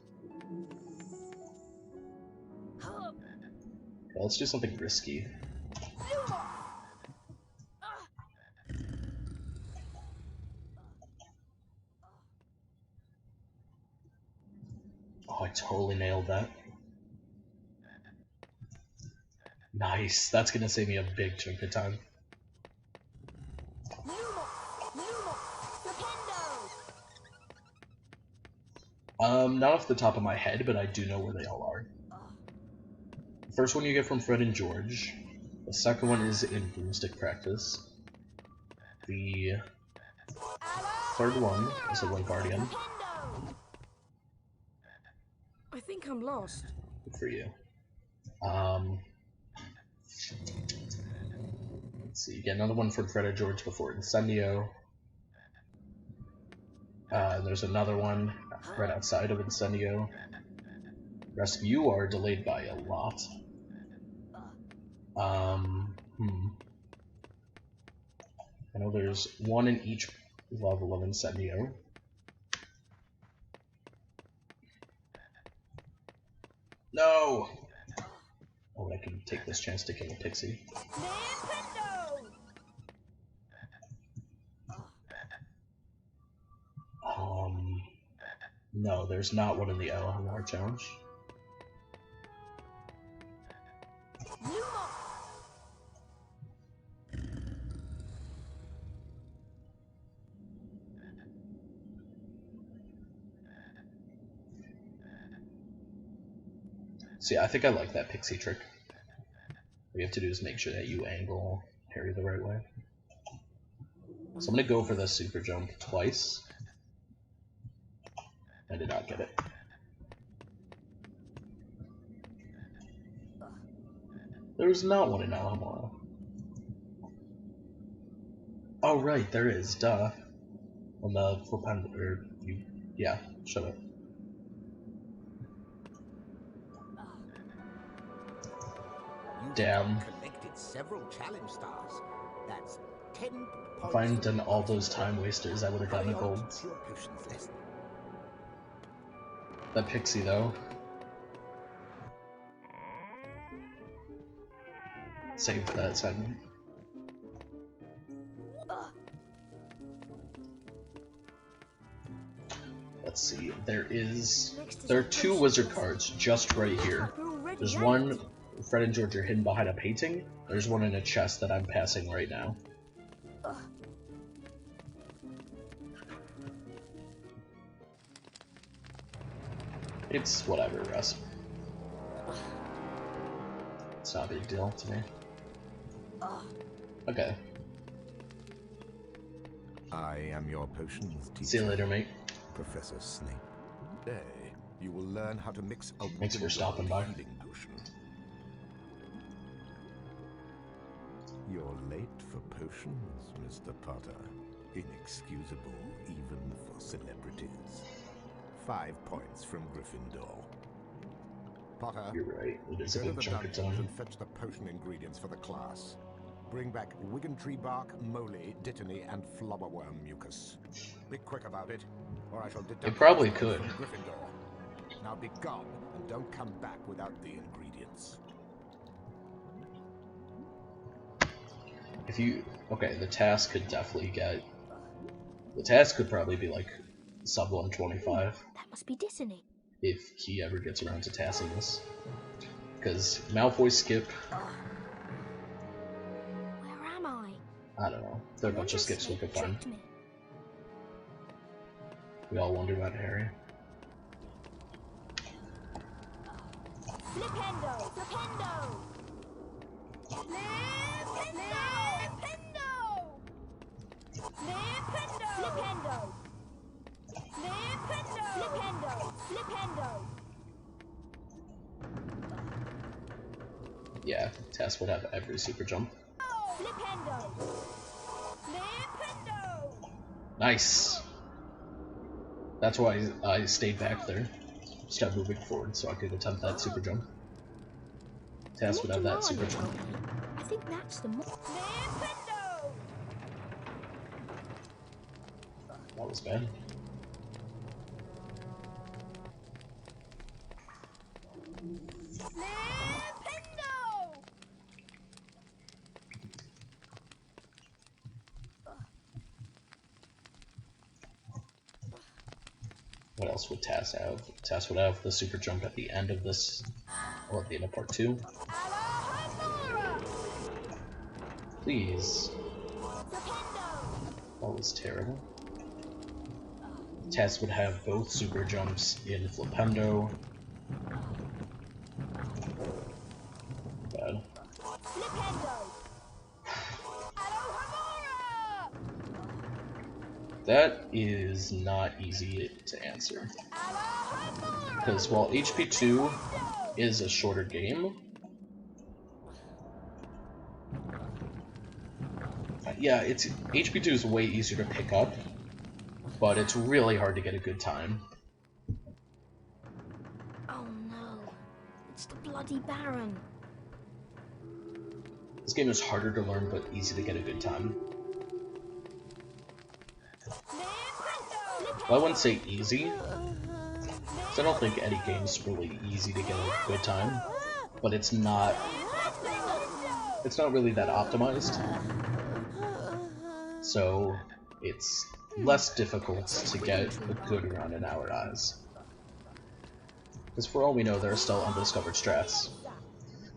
Okay, let's do something risky. Oh, I totally nailed that. Nice, that's gonna save me a big chunk of time. Not off the top of my head, but I do know where they all are. The first one you get from Fred and George. The second one is in broomstick practice. The third one is a White Guardian. I think I'm lost. Good for you. Let's see, you get another one from Fred and George before Incendio. There's another one right outside of Incendio. The rest of you are delayed by a lot. I know there's one in each level of Incendio. No! Oh, I can take this chance to kill a pixie. No, there's not one in the LMR challenge. See, I think I like that pixie trick. What you have to do is make sure that you angle Harry the right way. So I'm gonna go for the super jump twice. I did not get it. There's not one in Alamora. Oh right, there is, duh. On the flip or you yeah, shut up. Damn. Collected several challenge stars. That's 10 If I hadn't done all those time wasters, I would have gotten a gold. That pixie though. Save that segment. Let's see, there are two wizard cards just right here. There's one, Fred and George are hidden behind a painting. There's one in a chest that I'm passing right now. It's whatever, Russ. It's not a big deal to me. Okay. I am your potions teacher. See you later, mate. Professor Snape. Today, you will learn how to mix a Thanks for stopping by. healing potion. You're late for potions, Mr. Potter. Inexcusable, even for celebrities. 5 points from Gryffindor. Potter, You're right, it is a go to big the chunk of dungeons time. and fetch the potion ingredients for the class. Bring back Wiggentree bark, moly, dittany, and flobberworm mucus. Be quick about it, or I shall deduct It probably points could. from Gryffindor. Now be gone, and don't come back without the ingredients. If you... Okay, the task could definitely get... The task could probably be like sub 125. That must be Dissony. If he ever gets around to tasking this. Because Malfoy, Skip... Where am I? I don't know. There are a bunch of skips we could find. We all wonder about Harry. Flipendo! Flipendo! Flipendo! Flipendo! Flipendo! Yeah, Tess would have every super jump. Flipendo! Flipendo! Nice! That's why I stayed back there. Started moving forward so I could attempt that super jump. Tess would have that super jump. I think that's the Flipendo! That was bad. What else would Tess have? Tess would have the super jump at the end of this, or at the end of part 2. Please. That was terrible. Tess would have both super jumps in Flipendo. Bad. That is not easy to answer. Because while HP2 is a shorter game, yeah, HP2 is way easier to pick up, but it's really hard to get a good time. Oh no, it's the bloody Baron. This game is harder to learn, but easy to get a good time. Well, I wouldn't say easy, because I don't think any game's really easy to get a good time, but it's not really that optimized, so it's less difficult to get a good run in our eyes. Because for all we know, there are still undiscovered strats.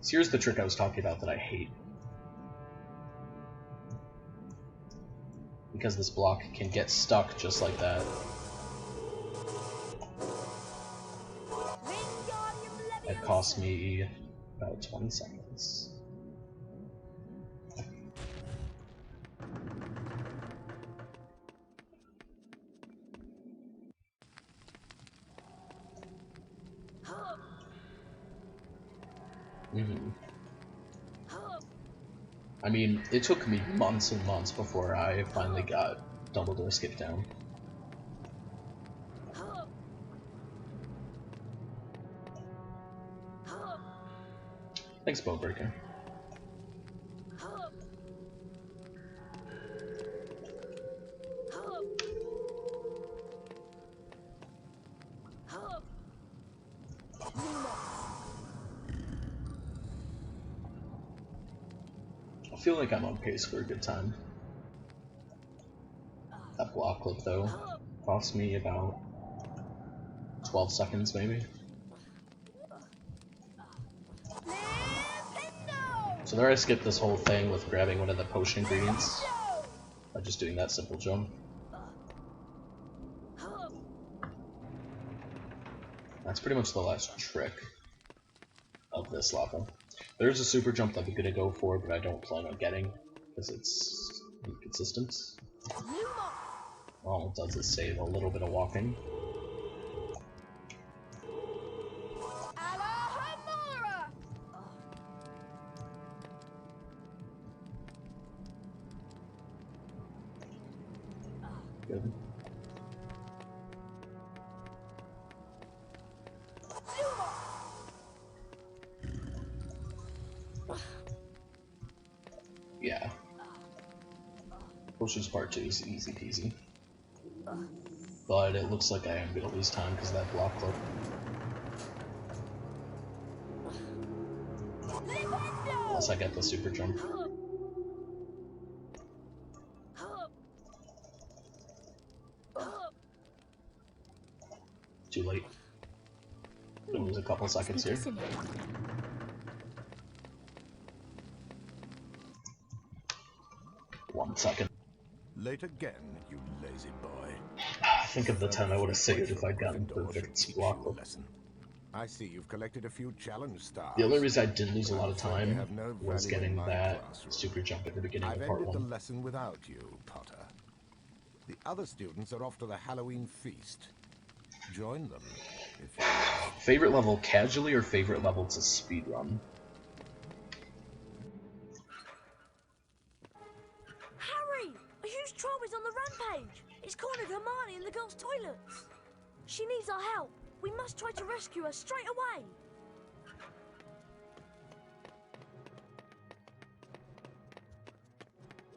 So here's the trick I was talking about that I hate. Because this block can get stuck just like that. It cost me about 20 seconds. I mean, it took me months and months before I finally got Dumbledore skip down. Thanks, Bowbreaker. I feel like I'm on pace for a good time. That block clip, though, cost me about 12 seconds, maybe. So there I skipped this whole thing with grabbing one of the potion ingredients by just doing that simple jump. That's pretty much the last trick of this level. There's a super jump that I'm gonna go for, but I don't plan on getting because it's inconsistent. All it does is save a little bit of walking. Good. Yeah. Potions part 2 is easy peasy. But it looks like I am going to lose time because of that block clip. Unless I get the super jump. Too late. Gonna lose a couple seconds here. 1 second. Late again, you lazy boy. Think of the time I would have saved if I'd gotten perfect block clip. I see you've collected a few challenge stars. The only reason I didn't lose a lot of time was getting that super jump at the beginning of part 1. I've ended the lesson without you, Potter. The other students are off to the Halloween feast. Join them, if you wish. Favorite level casually or favorite level to speedrun? Harry! A huge troll is on the rampage! It's cornered Hermione in the girls' toilets! She needs our help! We must try to rescue her straight away!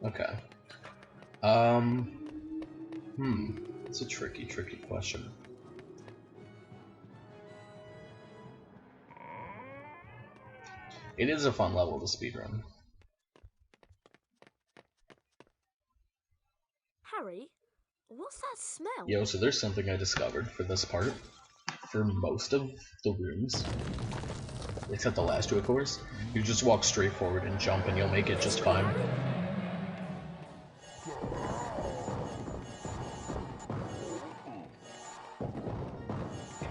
Okay. It's a tricky question. It is a fun level to speedrun. Harry, what's that smell? Yo, so there's something I discovered for this part. For most of the rooms, except the last two, of course, you just walk straight forward and jump and you'll make it just fine.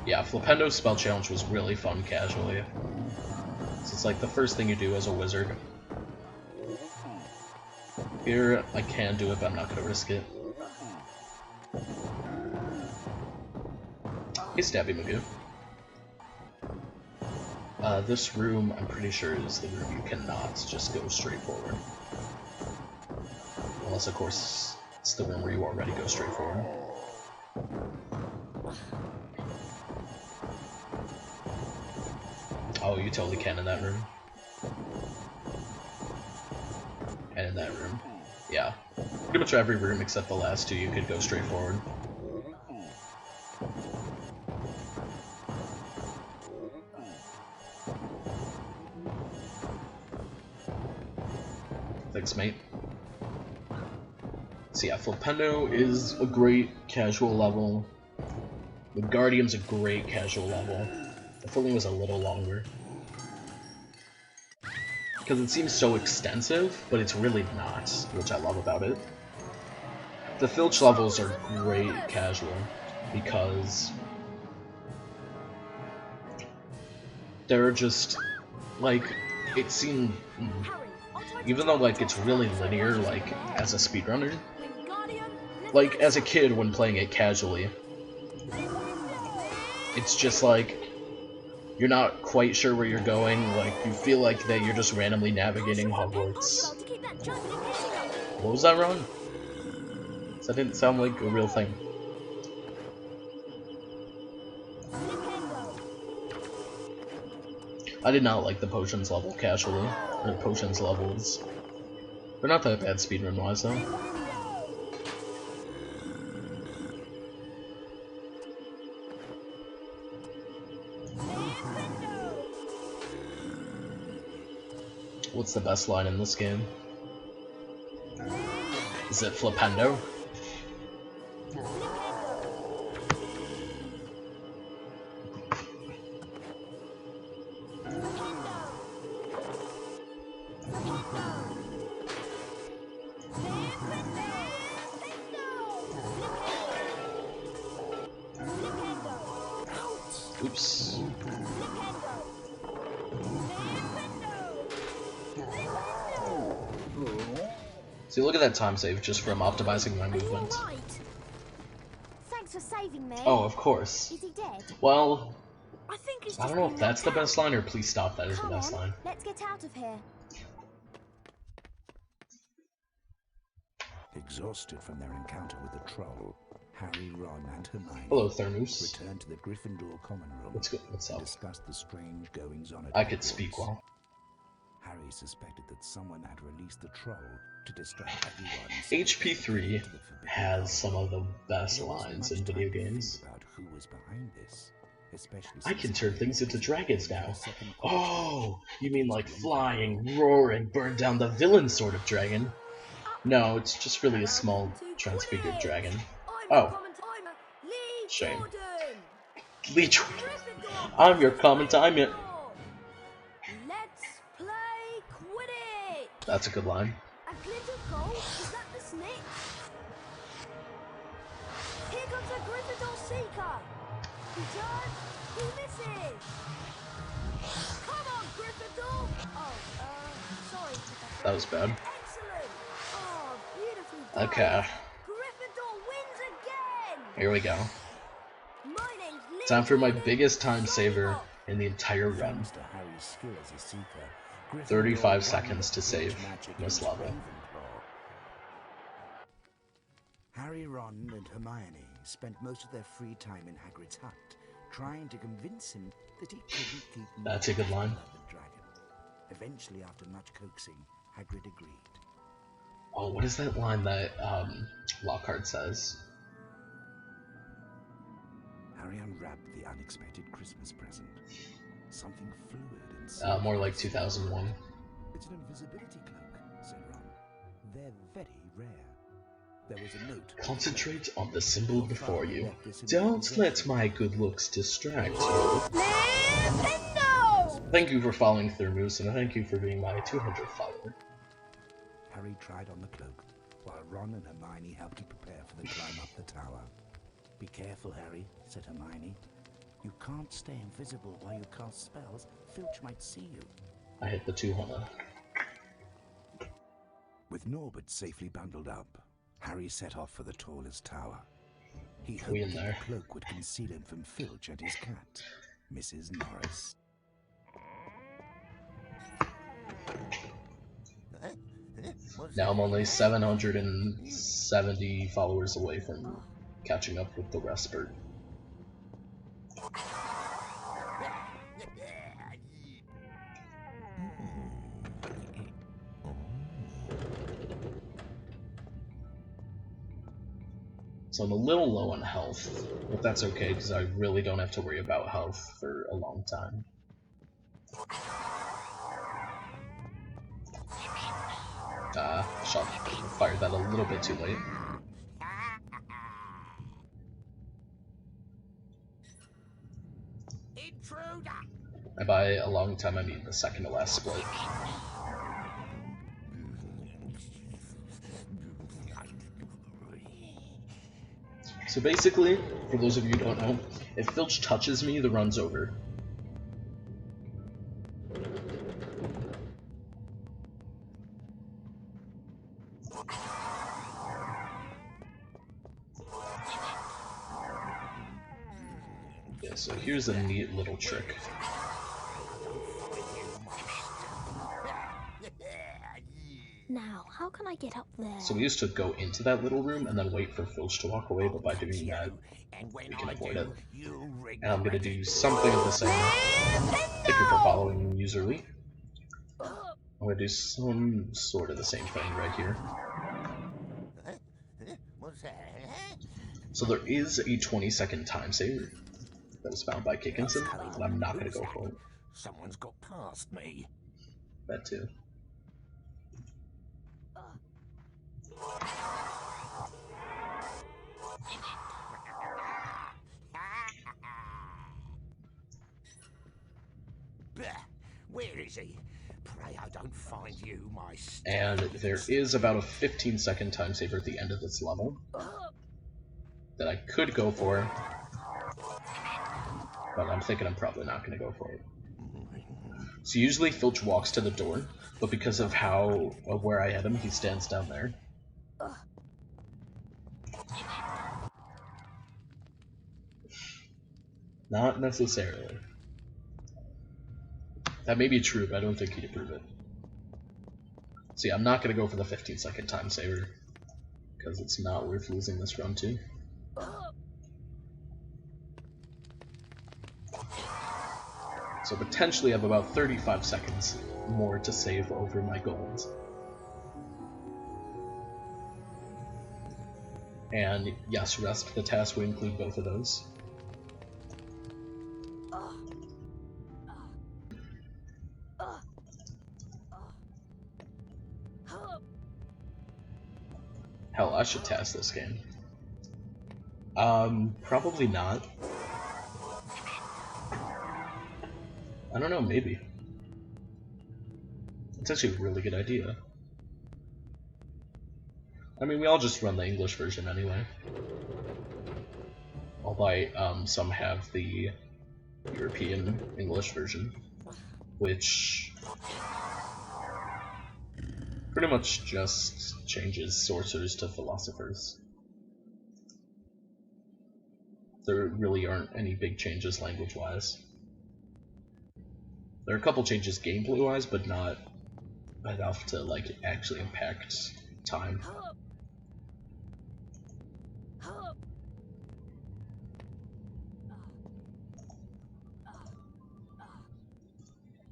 Yeah, Flipendo's spell challenge was really fun casually. So it's like the first thing you do as a wizard. Here, I can do it, but I'm not gonna risk it. Hey, Stabby Magoo. This room, I'm pretty sure, is the room you cannot just go straight forward. Unless, of course, it's the room where you already go straight forward. Oh, you totally can in that room. And in that room. Yeah. Pretty much every room except the last two you could go straight forward. Thanks, mate. So yeah, Flipendo is a great casual level. The Guardian's a great casual level. The filling was a little longer. Because it seems so extensive, but it's really not, which I love about it. The Filch levels are great casual, because they're just, like, it seemed, even though, like, it's really linear, like, as a speedrunner, like, as a kid when playing it casually, it's just like, you're not quite sure where you're going, like, you feel like that you're just randomly navigating Hogwarts. What was that, Ron? That didn't sound like a real thing. I did not like the potions level casually, or the potions levels. They're not that bad speedrun-wise, though. What's the best line in this game? Is it Flipendo? Oops. See, look at that time save just from optimizing my movement. Thanks for saving me. Oh, of course. Is he dead? Well, I don't know if that's the best line or please stop, that is the best line. Let's get out of here. Exhausted from their encounter with the troll, Harry, Ron, and Hermione Hello, Thermos. returned to the Gryffindor common room What's up? and discussed the strange goings-on at I could Hogwarts. speak well. Harry suspected that someone had released the troll to distract everyone. HP3 has some of the best lines in video games. About who was behind this, especially I can turn things into dragons now. second Oh, you mean like flying, roaring, burn down the villain sort of dragon? No, it's just really a small, transfigured dragon. Oh. Shame. Lee Jordan. I'm your comment, I'm it. Let's play Quidditch! That's a good line. A glitter goal? Is that the snake? Here comes a Gryffindor Seeker! He turns, he misses! Come on, Gryffindor! Oh, sorry, Professor. That was bad. Excellent! Oh, beautifully done! Okay, Gryffindor wins again! here we go. My name's Lee Time for my Jordan. biggest time saver in the entire run. Thanks to Harry's skill as a seeker, Gryffindor 35 won seconds to the save magic this against level. Ravenclaw. Harry, Ron, and Hermione spent most of their free time in Hagrid's hut, trying to convince him that he couldn't keep. That's a good line. The dragon. Eventually, after much coaxing, Hagrid agreed. Oh, what is that line that Lockhart says? Harry unwrapped the unexpected Christmas present. Something fluid and More like 2001. It's an invisibility cloak, said Ron. They're very rare. There was a note. Concentrate on the symbol before you. Don't let my good looks distract you. Nintendo! Thank you for following Thermos, and thank you for being my 200th follower. Harry tried on the cloak, while Ron and Hermione helped him prepare for the climb up the tower. Be careful, Harry, said Hermione. You can't stay invisible while you cast spells. Filch might see you. I hit the 200. With Norbert safely bundled up, Harry set off for the tallest tower. He We hoped in that there. the cloak would conceal him from Filch and his cat, Mrs. Norris. Now I'm only 770 followers away from catching up with the Respert. So I'm a little low on health, but that's okay because I really don't have to worry about health for a long time. Fired that a little bit too late. And by a long time I mean the second to last split. So basically, for those of you who don't know, if Filch touches me, the run's over. Yeah, so here's a neat little trick. Now, how can I get up there? So we used to go into that little room and then wait for Filch to walk away, but by doing that, we can avoid it. And I'm gonna do something of the same. Thank you for following, userly. I'm gonna do some sort of the same thing right here. So there is a 20-second time save that was found by Kickinson, and I'm not gonna go for it. Someone's got past me. That too. Where is he? Pray I don't find you, my And there is about a 15-second time saver at the end of this level that I could go for, but I'm thinking I'm probably not going to go for it. So usually Filch walks to the door, but because of where I had him, he stands down there. Not necessarily. That may be true, but I don't think he'd approve it. So yeah, I'm not going to go for the 15-second time saver, because it's not worth losing this run to. So potentially I have about 35 seconds more to save over my goals. And yes, rest the task will include both of those. Hell, I should task this game. Probably not. I don't know, maybe. It's actually a really good idea. I mean, we all just run the English version anyway. Although some have the European English version, which pretty much just changes sorcerers to philosophers. There really aren't any big changes language-wise. There are a couple changes gameplay-wise, but not enough to like actually impact time.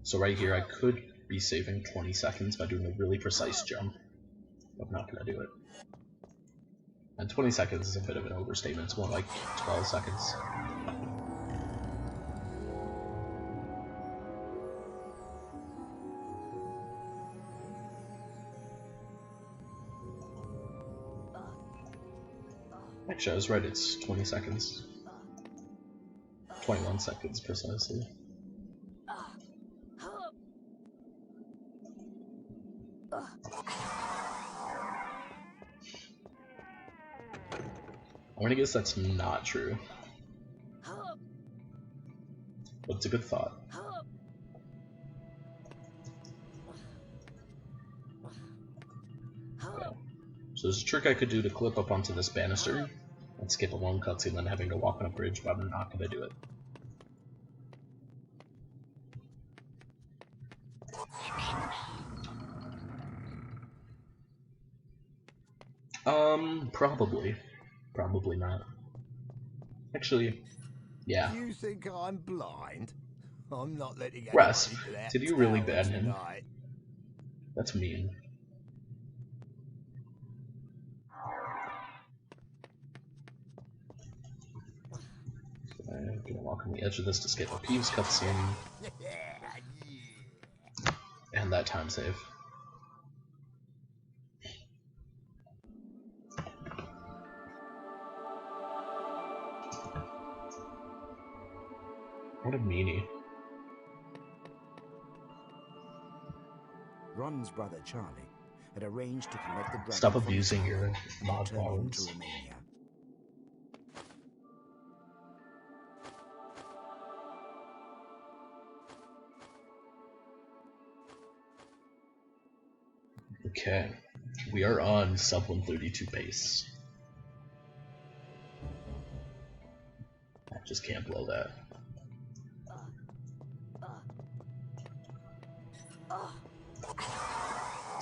So right here I could be saving 20 seconds by doing a really precise jump. I'm not going to do it. And 20 seconds is a bit of an overstatement, it's more like 12 seconds. Actually, I was right, it's 20 seconds. 21 seconds precisely. I'm gonna guess that's not true. but it's a good thought. Okay. So there's a trick I could do to clip up onto this banister and skip a long cutscene then having to walk on a bridge, but I'm not going to do it. Probably. Probably not. Actually, yeah. You think I'm blind? I'm not letting anybody Rasp, into that did you really tower ban him? tonight. That's mean. I'm gonna walk on the edge of this to skip a Peeves cutscene. And that time save. What a meanie. Ron's brother Charlie had arranged to connect the dragon. Stop from abusing the your tower and mod return him to powers. Romania. Okay, we are on sub 132 pace. I just can't blow that.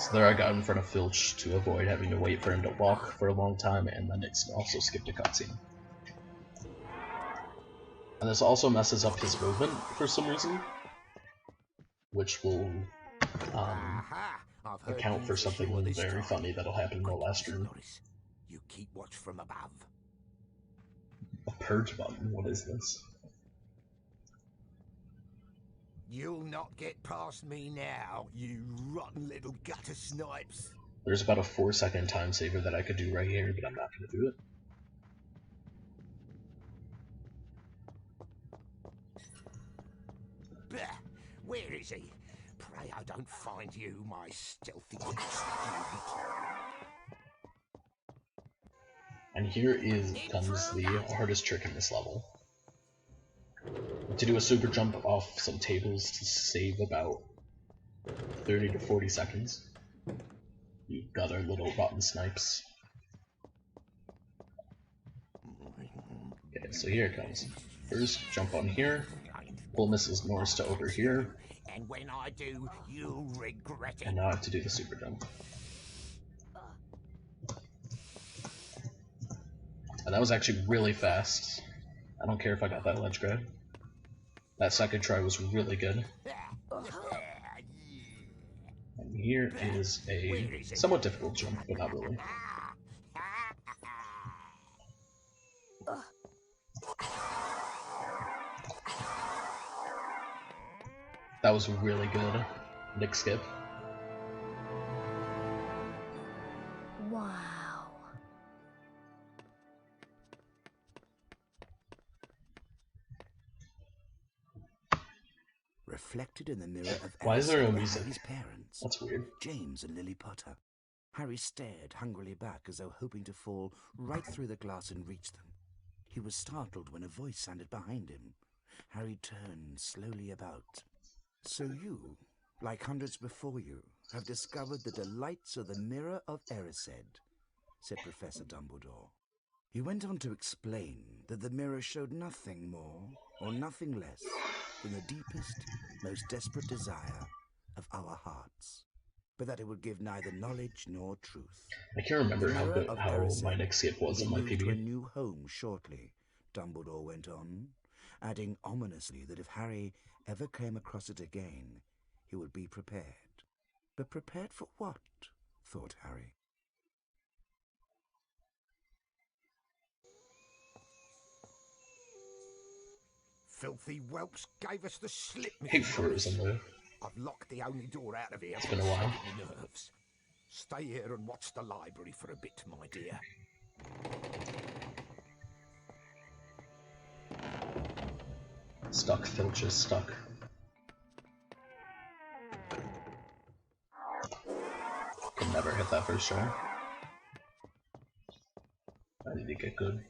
So there I got in front of Filch to avoid having to wait for him to walk for a long time, and then it's also skipped a cutscene. And this also messes up his movement for some reason, which will account for something very funny that'll happen in the last room. You keep watch from above. A purge button, what is this? You'll not get past me now, you rotten little gutter snipes. There's about a 4-second time saver that I could do right here, but I'm not going to do it. Bah, where is he? Pray I don't find you, my stealthy student. And here comes the hardest trick in this level. To do a super jump off some tables to save about 30 to 40 seconds. You gutter little rotten snipes. Okay, so here it comes. First, jump on here, pull Mrs. Norris to over here, And when I do, you'll regret it. and now I have to do the super jump. And that was actually really fast. I don't care if I got that ledge grab. That second try was really good. And here is a somewhat difficult jump, but not really. That was really good. Nick skip. Wow. Reflected in the mirror of Why is there no were music? Harry's parents, That's weird. James and Lily Potter. Harry stared hungrily back as though hoping to fall right through the glass and reach them. He was startled when a voice sounded behind him. Harry turned slowly about. So you, like hundreds before you, have discovered the delights of the Mirror of Erised, said Professor Dumbledore. He went on to explain that the mirror showed nothing more or nothing less than the deepest, most desperate desire of our hearts, but that it would give neither knowledge nor truth. I can't remember The how Mirror of how Erised my Nick skip was will in my move to a PB. new home shortly, Dumbledore went on, adding ominously that if Harry ever came across it again, he would be prepared. But prepared for what? Thought Harry. Filthy whelps gave us the slip. Hey, frozen there. I've locked the only door out of here. It's been a while. My nerves. Stay here and watch the library for a bit, my dear. Stuck, Filch is stuck. Can never hit that first try. I need to get good.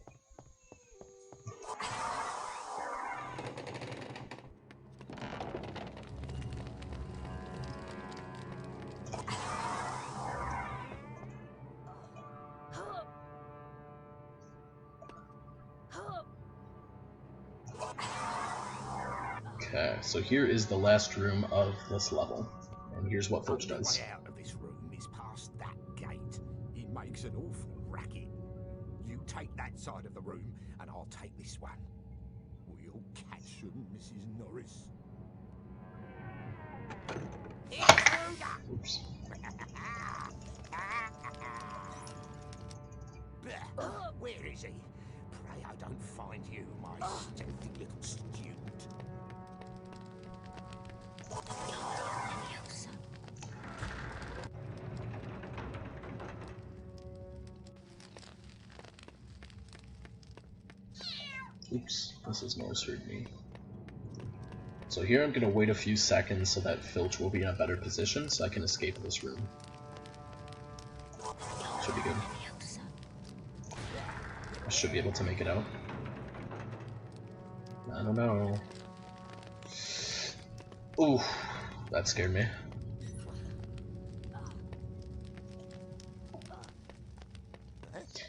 Okay, so here is the last room of this level. And here's what Filch Only does. way out of this room is past that gate. It makes an awful racket. You take that side of the room, and I'll take this one. We'll catch them, Mrs. Norris. Oops. Where is he? Pray I don't find you, my stealthy little student. Oops, Mrs. Norris heard me. So here I'm going to wait a few seconds so that Filch will be in a better position so I can escape this room. Should be good. I should be able to make it out. I don't know. Ooh, that scared me.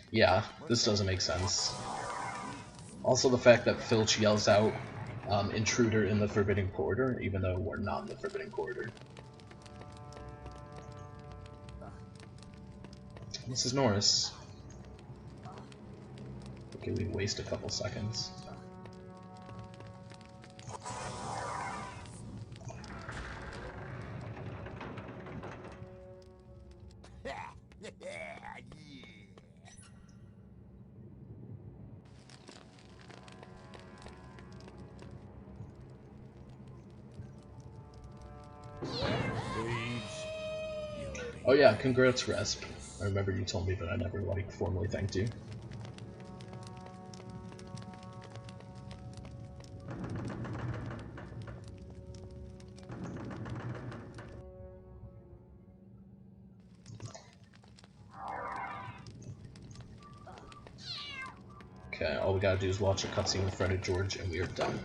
Yeah, this doesn't make sense. Also the fact that Filch yells out, intruder in the Forbidden Corridor, even though we're not in the Forbidden Corridor. Mrs. Norris. Okay, we waste a couple seconds. Oh yeah, congrats, Resp. I remember you told me, but I never, like, formally thanked you. Okay, all we gotta do is watch a cutscene with Fred and George, and we are done.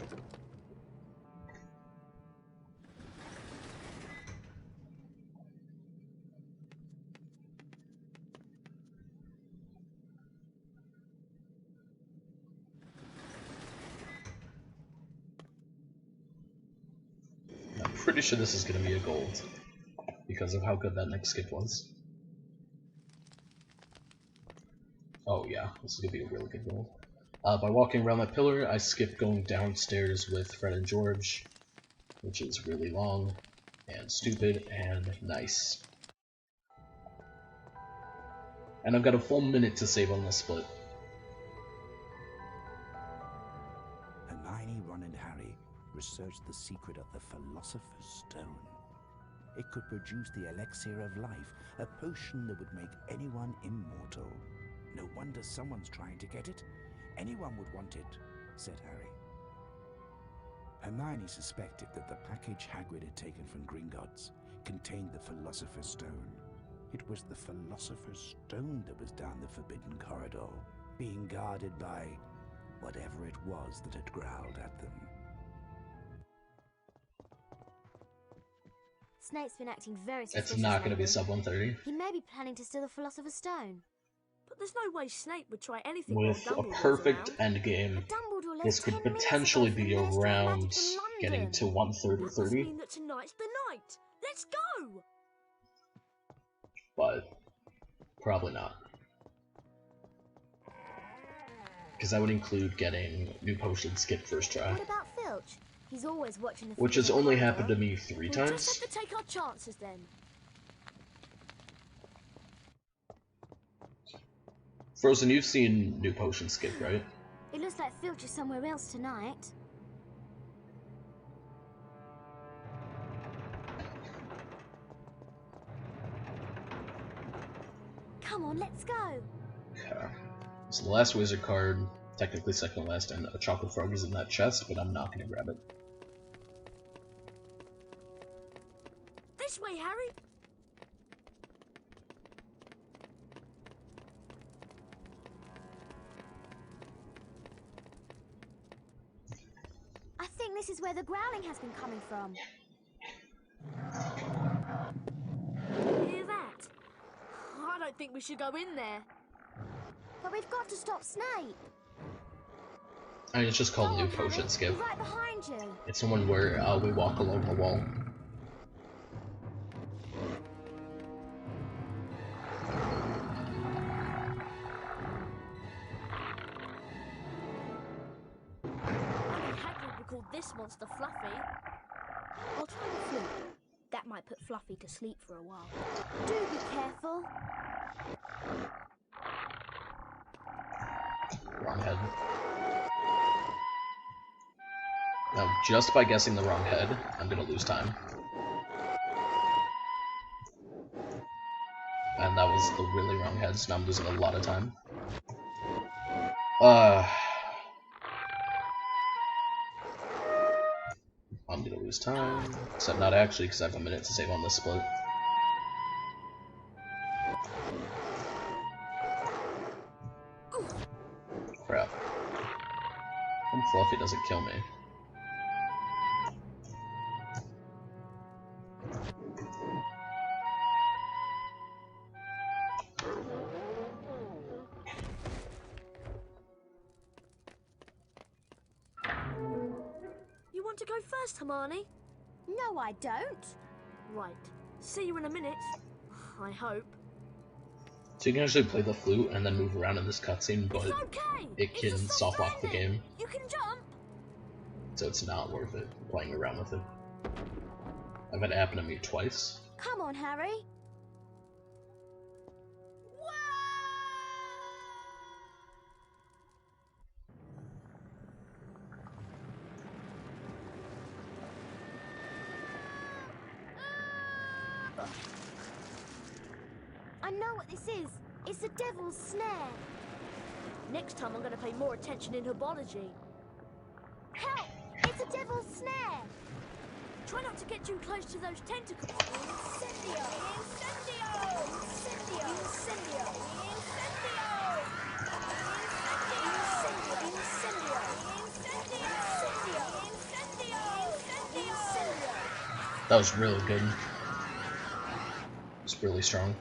I'm pretty sure this is gonna be a gold, because of how good that next skip was. Oh yeah, this is gonna be a really good gold. By walking around that pillar, I skip going downstairs with Fred and George, which is really long, and stupid, and nice. And I've got a full minute to save on this split. Hermione, Ron and Harry researched the secret of the Philosopher's Stone. It could produce the elixir of life, a potion that would make anyone immortal. No wonder someone's trying to get it. Anyone would want it, said Harry. Hermione suspected that the package Hagrid had taken from Gringotts contained the Philosopher's Stone. It was the Philosopher's Stone that was down the Forbidden Corridor, being guarded by whatever it was that had growled at them. Snape's been acting very suspicious. It's not going to be lately. sub 130. He may be planning to steal the Philosopher's Stone. But there's no way Snape would try anything With while a Dumbledore's perfect around. endgame, Dumbledore left this 10 could minutes potentially ago for be Master of around Magic in getting London. to 130, That must 30, mean that tonight's the night. Let's go! but probably not. Because that would include getting new potion skip first try, What about Filch? He's always watching the which has Forbidden only Corridor. happened to me 3 We'll times. just have to take our chances then. Frozen, you've seen new potion skip, right? It looks like Filch is somewhere else tonight. Come on, let's go. Okay. So the last wizard card, technically second last, and a chocolate frog is in that chest, but I'm not going to grab it. This way, Harry. I think this is where the growling has been coming from. Hear that? I don't think we should go in there. But we've got to stop Snape. I mean, it's just called New Potion Skip. Right behind you. It's the one where we walk along the wall. Hagrid would call this monster Fluffy. I'll try the flute. That might put Fluffy to sleep for a while. Do be careful. Wrong head. Now, just by guessing the wrong head, I'm gonna lose time. And that was the really wrong head, so now I'm losing a lot of time. I'm gonna lose time. Except not actually, because I have a minute to save on this split. Crap. Hope Fluffy doesn't kill me. You want to go first, Hermione? No, I don't. Right. See you in a minute. I hope. So you can actually play the flute and then move around in this cutscene, but It's okay. it can soft lock the game, You can jump. so it's not worth it playing around with it. I've had it happen to me twice. Come on, Harry. I know what this is. It's the devil's snare. Next time I'm going to pay more attention in herbology. Help! It's a devil's snare. Try not to get too close to those tentacles. Incendio! Incendio! Incendio! Incendio! Incendio! Incendio! That was really good. It's really strong.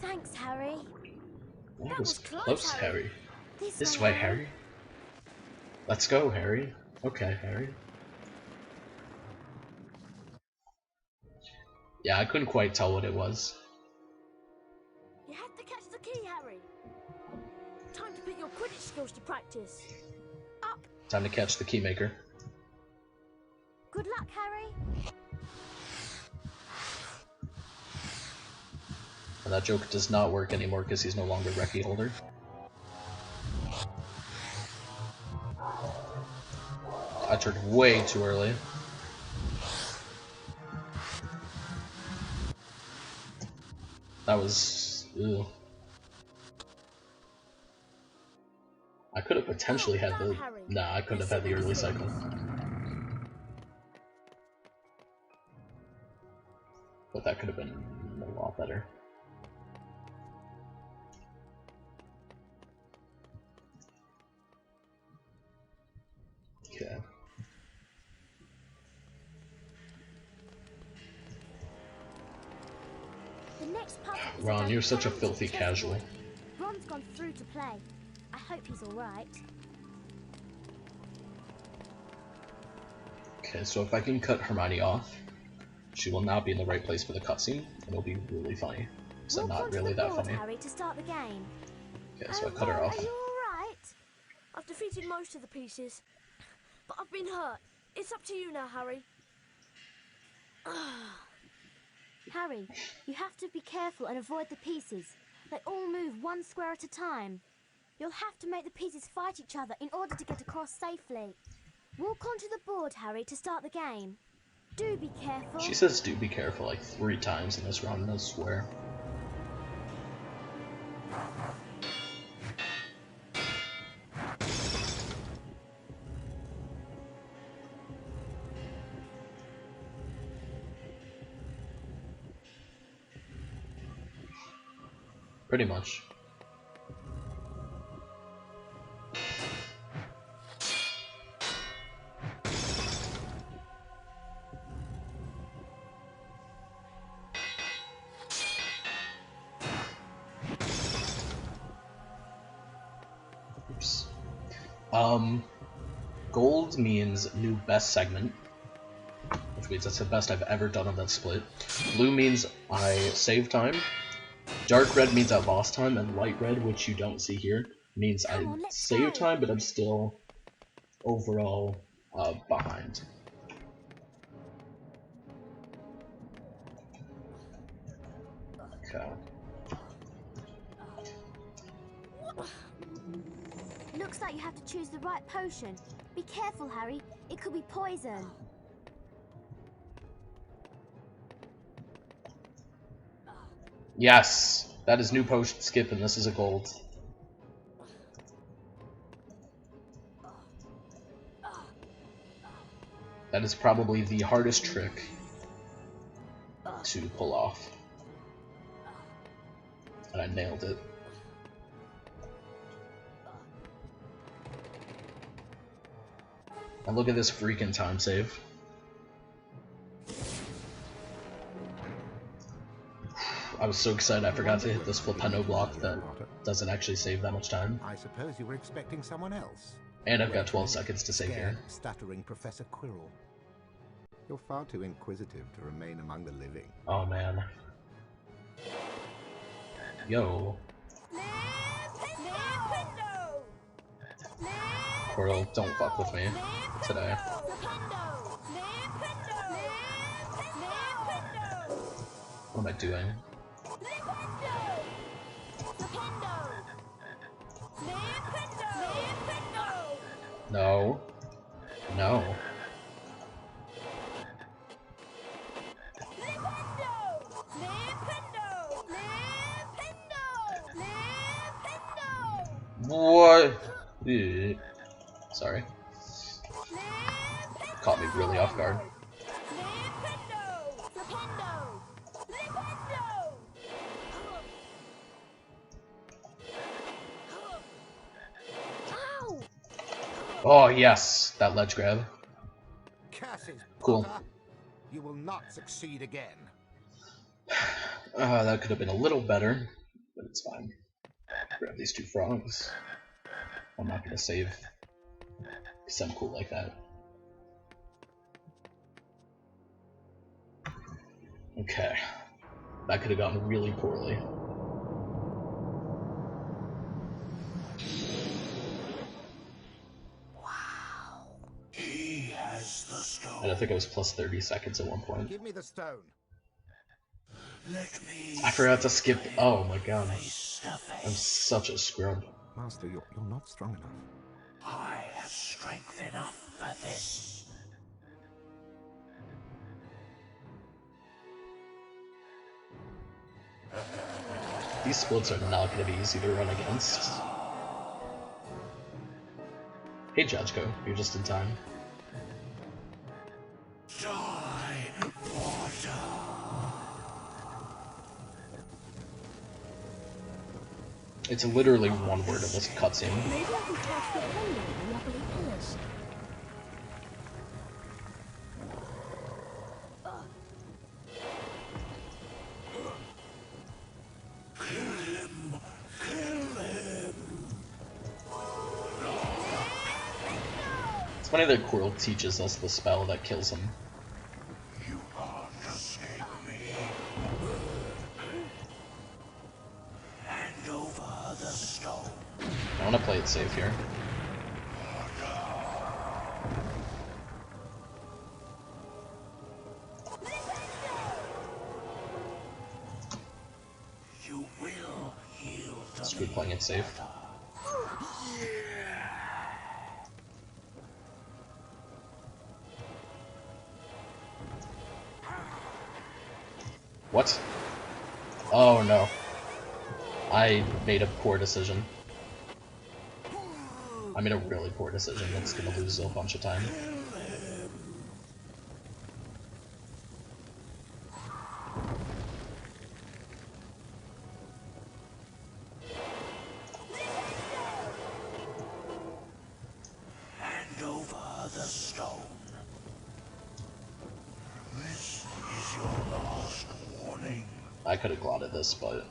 Thanks, Harry. That was close, close, Harry. Harry. This way, Harry. Let's go, Harry. Okay, Harry. Yeah, I couldn't quite tell what it was. You have to catch the key, Harry. Time to put your Quidditch skills to practice. Up. Time to catch the keymaker. Good luck, Harry. And that joke does not work anymore because he's no longer Recce holder. I turned way too early. That was... Ew. I could have potentially had the... Nah, I couldn't have had the early cycle. But that could have been a lot better. Okay. The next puzzle is Ron, about you're such a finding filthy chessboard. casual. Ron's gone through to play. I hope he's all right. Okay, so if I can cut Hermione off, she will not be in the right place for the cutscene, and it'll be really funny. So Walk not onto really the that board, funny. Harry, to start the game. Okay, so I cut her Ron, off. Are you all right? I've defeated most of the pieces, but I've been hurt. It's up to you now, Harry. Harry, you have to be careful and avoid the pieces. They all move one square at a time. You'll have to make the pieces fight each other in order to get across safely. Walk onto the board, Harry, to start the game. Do be careful. She says do be careful like 3 times in this round, I swear. Pretty much. Oops. Gold means new best segment, which means that's the best I've ever done on that split. Blue means I save time. Dark red means I lost time, and light red, which you don't see here, means I save time, but I'm still overall behind. Okay. Looks like you have to choose the right potion. Be careful, Harry. It could be poison. Yes! That is new potion skip, and this is a gold. That is probably the hardest trick to pull off. And I nailed it. And look at this freaking time save. I was so excited I forgot to hit this flipendo block that doesn't actually save that much time. I suppose you were expecting someone else. And I've got 12 seconds to save here. Stuttering Professor Quirrell. You're far too inquisitive to remain among the living. Oh man. Yo. Quirrell, don't fuck with me today. What am I doing? No. No. What? Sorry. Caught me really off guard. Oh yes, that ledge grab. Curses, cool. Potter. You will not succeed again. That could have been a little better, but it's fine. Grab these two frogs. I'm not gonna save, because I'm cool like that. Okay. That could have gone really poorly. Wow. He has the stone. And I think I was plus 30 seconds at one point. Give me the stone. Let me I forgot to skip. Oh my god. I'm such a scrub. Master, you're not strong enough. I have strength enough for this. These splits are not going to be easy to run against. Hey Jajko, you're just in time. Die, water. It's literally one word in this cutscene. Maybe I can catch the pendant in the lovely pillars. It's funny that Quirrell teaches us the spell that kills him. You can't escape me. Hand over the stone. I want to play it safe here. You will heal the Screw playing it safe. What? Oh no. I made a poor decision. I made a really poor decision that's gonna lose a bunch of time. Hand over the stone. This is your last warning. I could have glotted this, but...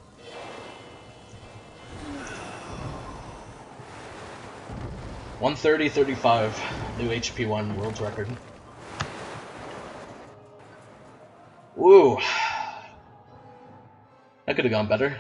130.35, new HP1 world record. Woo! That could have gone better.